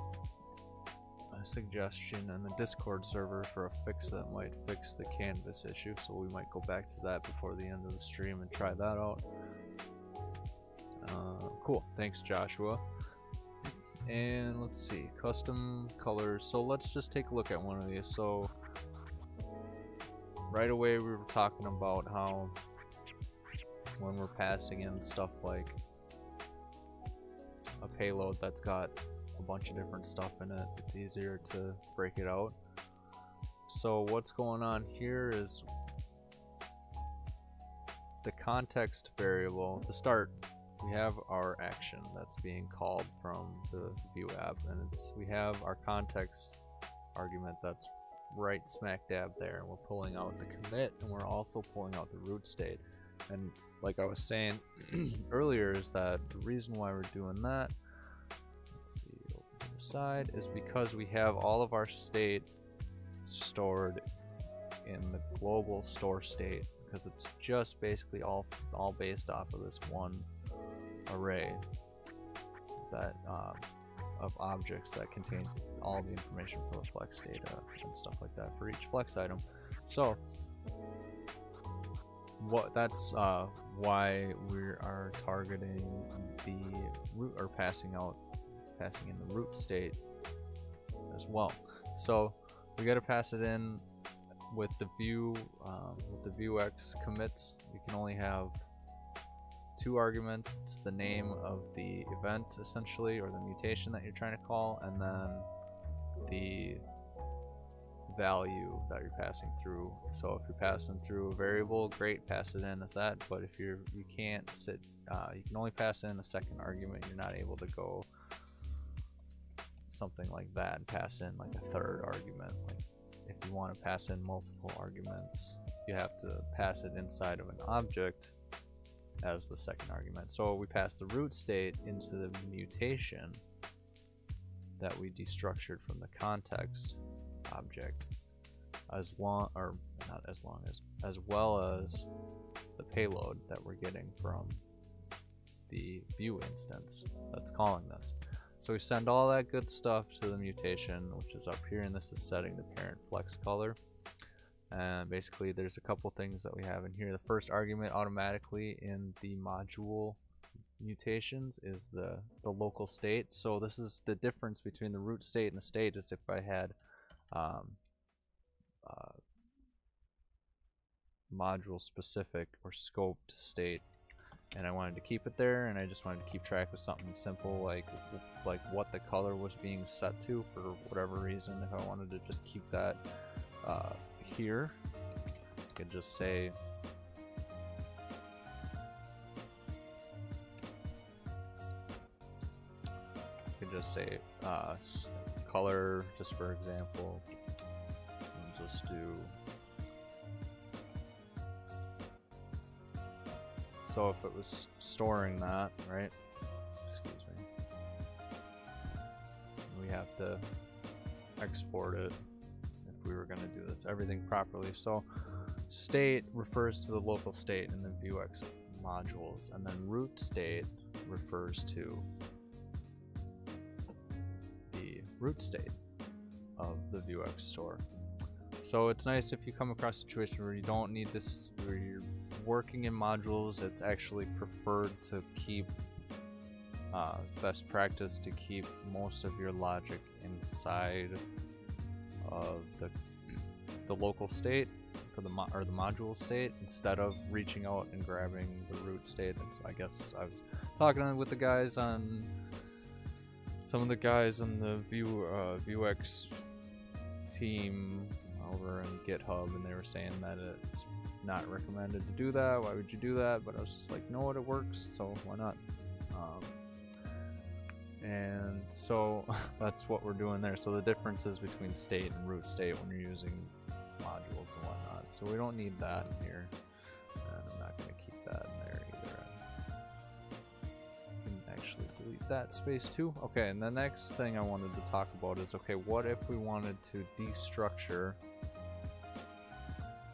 [SPEAKER 1] a suggestion in the Discord server for a fix that might fix the canvas issue, so we might go back to that before the end of the stream and try that out. Cool, thanks Joshua. And let's see, custom colors. So let's just take a look at one of these. So right away we were talking about how when we're passing in stuff like a payload that's got a bunch of different stuff in it, it's easier to break it out. So what's going on here is the context variable. To start, we have our action that's being called from the Vue app, and we have our context argument that's right smack dab there, and we're pulling out the commit, and we're also pulling out the root state. And like I was saying earlier, is that the reason why we're doing that, let's see, over to the side, is because we have all of our state stored in the global store state, because it's just basically all based off of this one array that of objects that contains all the information for the flex data and stuff like that for each flex item. So that's why we are targeting the root, or passing in the root state as well. So we got to pass it in with the Vuex commits. You can only have 2 arguments. It's the name of the event essentially, or the mutation that you're trying to call, and then the value that you're passing through. So if you're passing through a variable, great, pass it in as that. But if you can't you can only pass in a second argument. You're not able to go something like that and pass in like a third argument. Like if you want to pass in multiple arguments, you have to pass it inside of an object as the second argument. So we pass the root state into the mutation that we destructured from the context object, as well as the payload that we're getting from the Vue instance that's calling this. So we send all that good stuff to the mutation, which is up here, and this is setting the parent flex color. And basically there's a couple things that we have in here. The first argument automatically in the module mutations is the local state. So this is the difference between the root state and the state, is if I had module specific or scoped state and I wanted to keep it there, and I just wanted to keep track of something simple like what the color was being set to for whatever reason. If I wanted to just keep that here, I could just say color, just for example, and just do, so if it was storing that, right, excuse me, we have to export it if we were going to do this everything properly. So state refers to the local state in the Vuex modules, and then root state refers to the root state of the Vuex store. So it's nice if you come across a situation where you don't need this, where you're working in modules. It's actually preferred to keep best practice to keep most of your logic inside of the local state for the module state, instead of reaching out and grabbing the root state. And so I guess I was talking with the guys on some of the guys on the Vuex team over in GitHub, and they were saying that it's not recommended to do that. Why would you do that? But I was just like, you know what, it works, so why not? And so that's what we're doing there. So the differences between state and root state when you're using modules and whatnot. So we don't need that in here, and I'm not going to keep that in there either. I can actually delete that space too. Okay, and the next thing I wanted to talk about is, okay, what if we wanted to destructure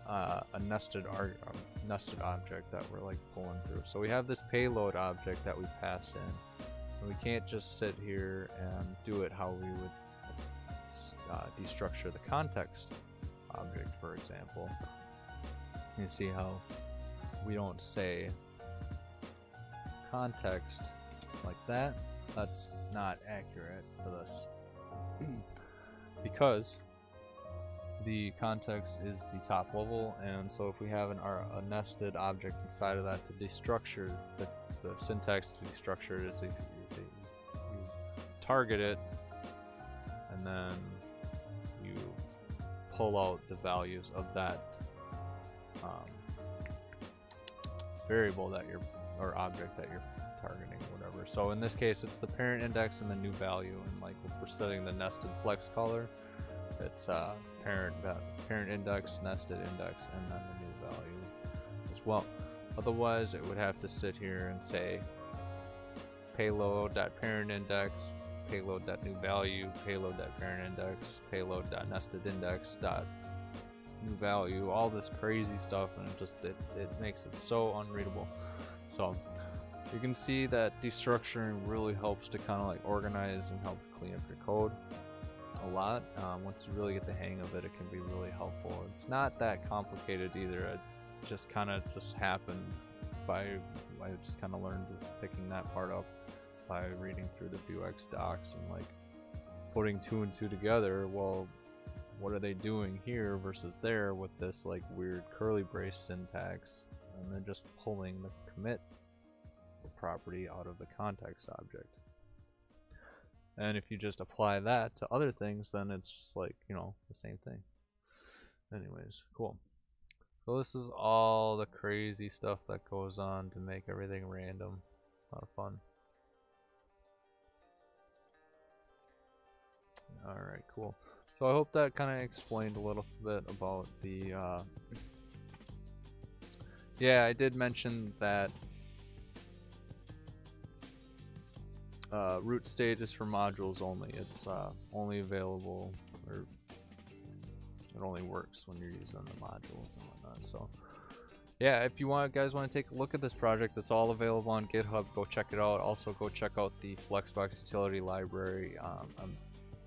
[SPEAKER 1] a nested object that we're like pulling through? So we have this payload object that we pass in. And we can't just sit here and do it how we would destructure the context object, for example. You see how we don't say context like that? That's not accurate for this. Because the context is the top level, and so if we have a nested object inside of that, to destructure the syntax to destructure it is you target it, and then you pull out the values of that variable that or object that you're targeting, whatever. So in this case, it's the parent index and the new value, and like if we're setting the nested flex color, it's parent index, nested index, and then the new value as well. Otherwise, it would have to sit here and say payload.parentIndex, payload.newValue, payload.parentIndex, payload.nestedIndex.newValue, all this crazy stuff, and it makes it so unreadable. So you can see that destructuring really helps to kind of like organize and help clean up your code a lot. Once you really get the hang of it, it can be really helpful. It's not that complicated either. just kind of just happened by, I just kind of learned picking that part up by reading through the Vuex docs and like putting two and two together. Well, what are they doing here versus there with this like weird curly brace syntax, and then just pulling the commit property out of the context object. And if you just apply that to other things, then it's just like, you know, the same thing. Anyways, cool. So this is all the crazy stuff that goes on to make everything random. A lot of fun. Alright, cool. So I hope that kind of explained a little bit about the yeah, I did mention that root state is for modules only. It's only available, or it only works when you're using the modules and whatnot. So yeah, if you guys want to take a look at this project, it's all available on GitHub. Go check it out. Also go check out the Flexbox utility library. I'm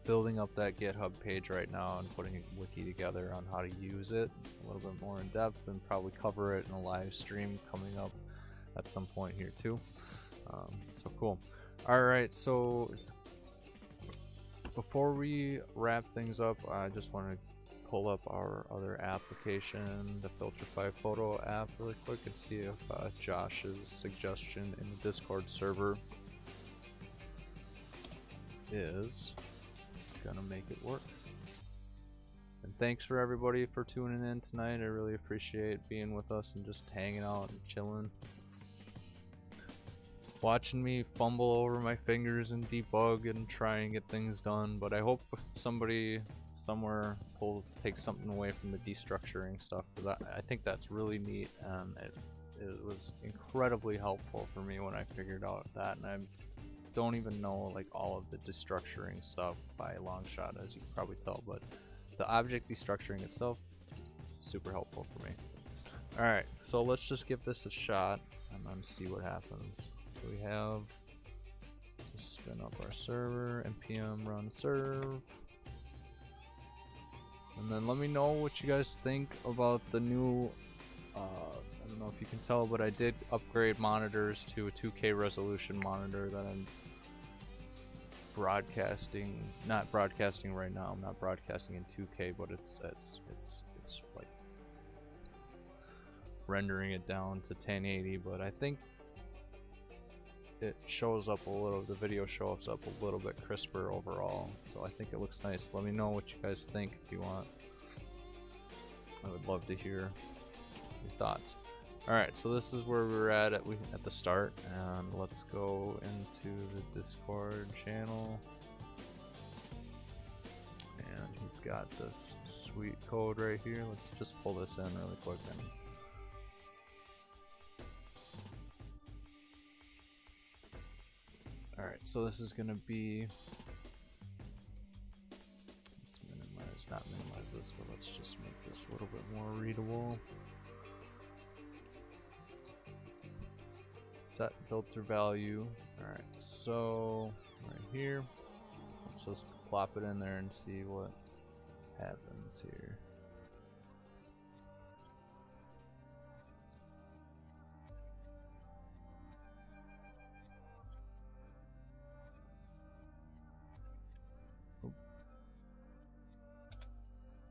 [SPEAKER 1] building up that GitHub page right now and putting a wiki together on how to use it a little bit more in depth, and probably cover it in a live stream coming up at some point here too. So cool. Alright, so before we wrap things up, I just want to pull up our other application, the Filtrify photo app, really quick and see if Josh's suggestion in the Discord server is gonna make it work. And thanks for everybody for tuning in tonight. I really appreciate being with us and just hanging out and chilling, watching me fumble over my fingers and debug and try and get things done. But I hope somebody somewhere takes something away from the destructuring stuff, because I think that's really neat, and it was incredibly helpful for me when I figured out that. And I don't even know like all of the destructuring stuff by a long shot, as you can probably tell, but the object destructuring itself, super helpful for me. Alright, so let's just give this a shot and then see what happens. So we have to spin up our server, npm run serve, and then let me know what you guys think about the new I don't know if you can tell, but I did upgrade monitors to a 2K resolution monitor that I'm not broadcasting right now. I'm not broadcasting in 2K, but it's like rendering it down to 1080, but I think it shows up a little, the video shows up a little bit crisper overall, so I think it looks nice. Let me know what you guys think if you want. I would love to hear your thoughts. Alright, so this is where we were at the start, and let's go into the Discord channel. And he's got this sweet code right here. Let's just pull this in really quick. Alright, so this is going to be, let's not minimize this, but let's just make this a little bit more readable. Set filter value. Alright, so right here, let's just plop it in there and see what happens here.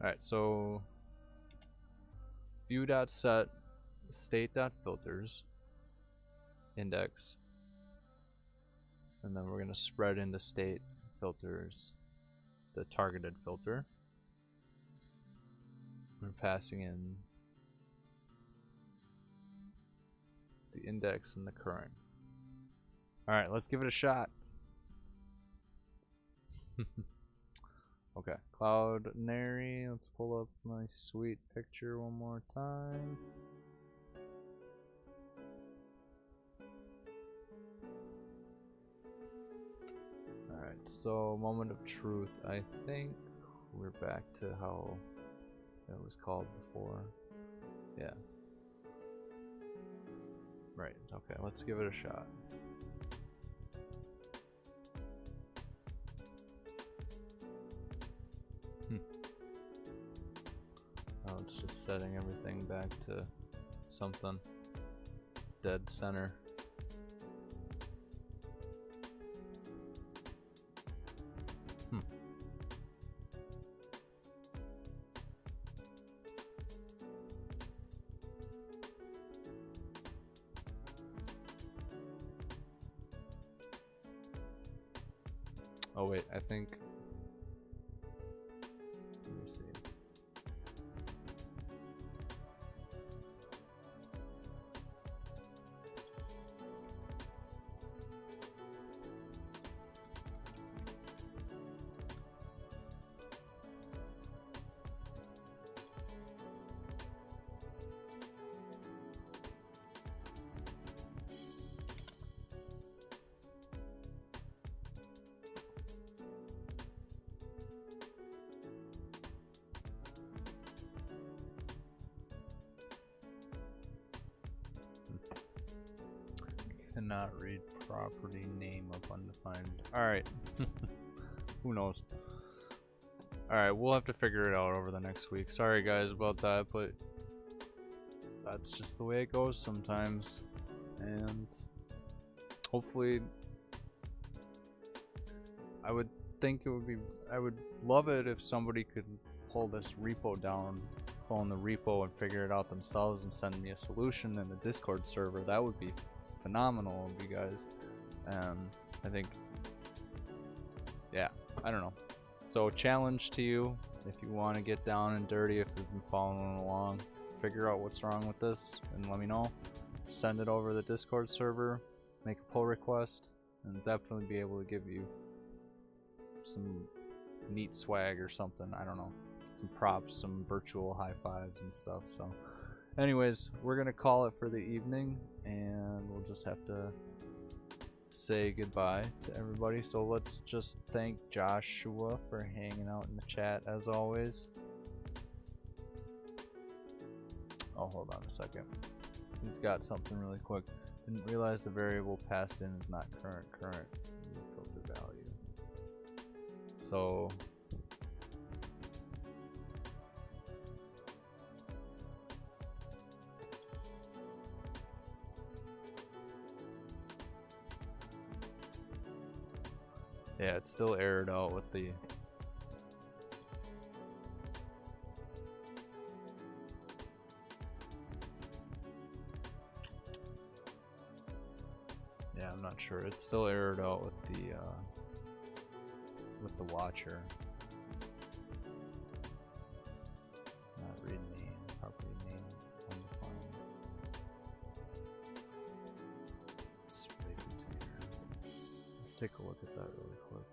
[SPEAKER 1] Alright, so view.set state.filters index, and then we're going to spread into state filters the targeted filter. We're passing in the index and the current. Alright, let's give it a shot. Okay, Cloudinary, let's pull up my sweet picture one more time. Alright, so moment of truth. I think we're back to how it was called before. Yeah. Right, okay, let's give it a shot. Now it's just setting everything back to something. Dead center. Oh wait, I think. Let me see. Cannot read property name of undefined. Alright. Who knows? Alright, we'll have to figure it out over the next week. Sorry guys about that, but that's just the way it goes sometimes. And hopefully I would love it if somebody could pull this repo down, clone the repo and figure it out themselves and send me a solution in the Discord server. That would be phenomenal of you guys. I think, yeah, I don't know. So challenge to you, if you want to get down and dirty, if you've been following along, figure out what's wrong with this and let me know. Send it over the Discord server, make a pull request, and definitely be able to give you some neat swag or something. I don't know, some props, some virtual high fives and stuff. So anyways, we're gonna call it for the evening, and we'll just have to say goodbye to everybody. So let's just thank Joshua for hanging out in the chat as always. Oh, hold on a second. He's got something really quick. Didn't realize the variable passed in is not current. Filter value. So yeah, it's still errored out with the I'm not sure. It's still errored out with the watcher. Not read name, property name, undefined. Spray container. Let's take a look at that really quick.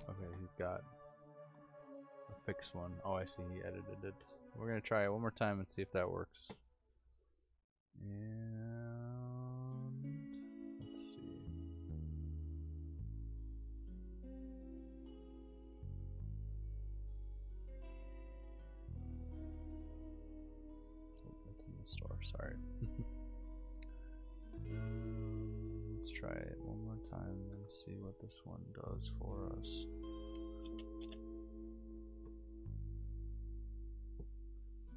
[SPEAKER 1] Okay, he's got a fixed one. Oh, I see, he edited it. We're gonna try it one more time and see if that works. And let's see. Oh, it's in the store, sorry. Let's try it one more time and see what this one does for us.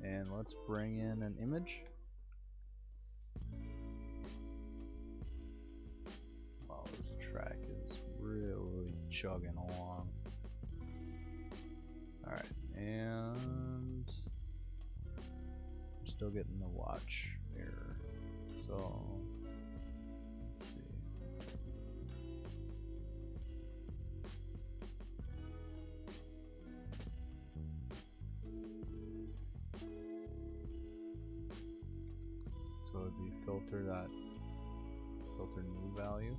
[SPEAKER 1] And let's bring in an image. Wow, this track is really chugging along. Alright, and I'm still getting the watch error. So let's see. So it would be filter new value.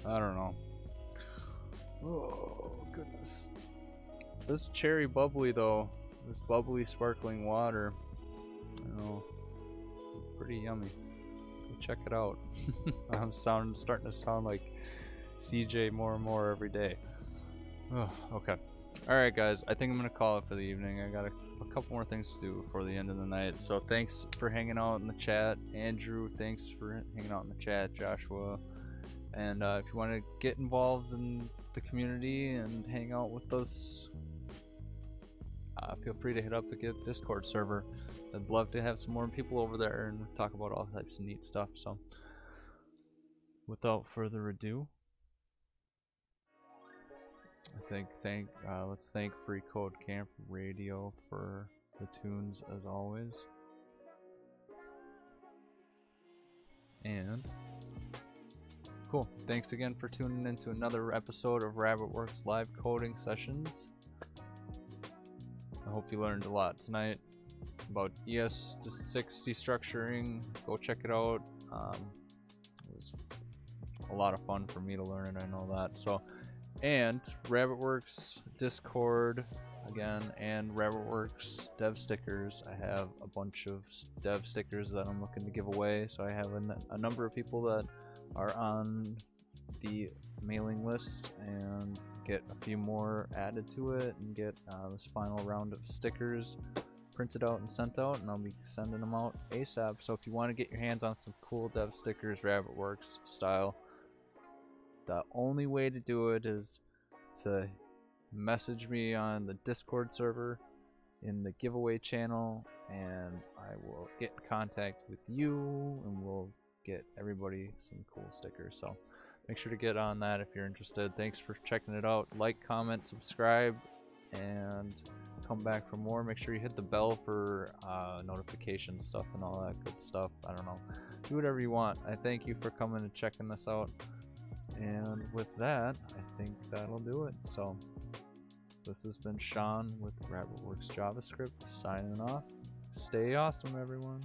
[SPEAKER 1] I don't know. Oh, goodness. This cherry bubbly, though. This bubbly sparkling water. I know. It's pretty yummy. Go check it out. I'm starting to sound like CJ more and more every day. Oh, okay. Alright, guys. I think I'm going to call it for the evening. I got a couple more things to do before the end of the night. So thanks for hanging out in the chat. Andrew, thanks for hanging out in the chat. Joshua. And if you want to get involved in the community and hang out with us, feel free to hit up the Discord server. I'd love to have some more people over there and talk about all types of neat stuff. So without further ado, let's thank Free Code Camp Radio for the tunes as always. And cool. Thanks again for tuning in to another episode of RabbitWerks live coding sessions. I hope you learned a lot tonight about ES6 destructuring. Go check it out. It was a lot of fun for me to learn it, I know that. So, and RabbitWerks Discord again, and RabbitWerks dev stickers. I have a bunch of dev stickers that I'm looking to give away. So I have a number of people that are on the mailing list, and get a few more added to it, and get this final round of stickers printed out and sent out, and I'll be sending them out ASAP. So if you want to get your hands on some cool dev stickers RabbitWerks style, the only way to do it is to message me on the Discord server in the giveaway channel, and I will get in contact with you, and we'll get everybody some cool stickers. So make sure to get on that if you're interested. Thanks for checking it out. Like, comment, subscribe, and come back for more. Make sure you hit the bell for notification stuff and all that good stuff. I don't know. Do whatever you want. I thank you for coming and checking this out. And with that, I think that'll do it. So this has been Sean with RabbitWerks JavaScript signing off. Stay awesome, everyone.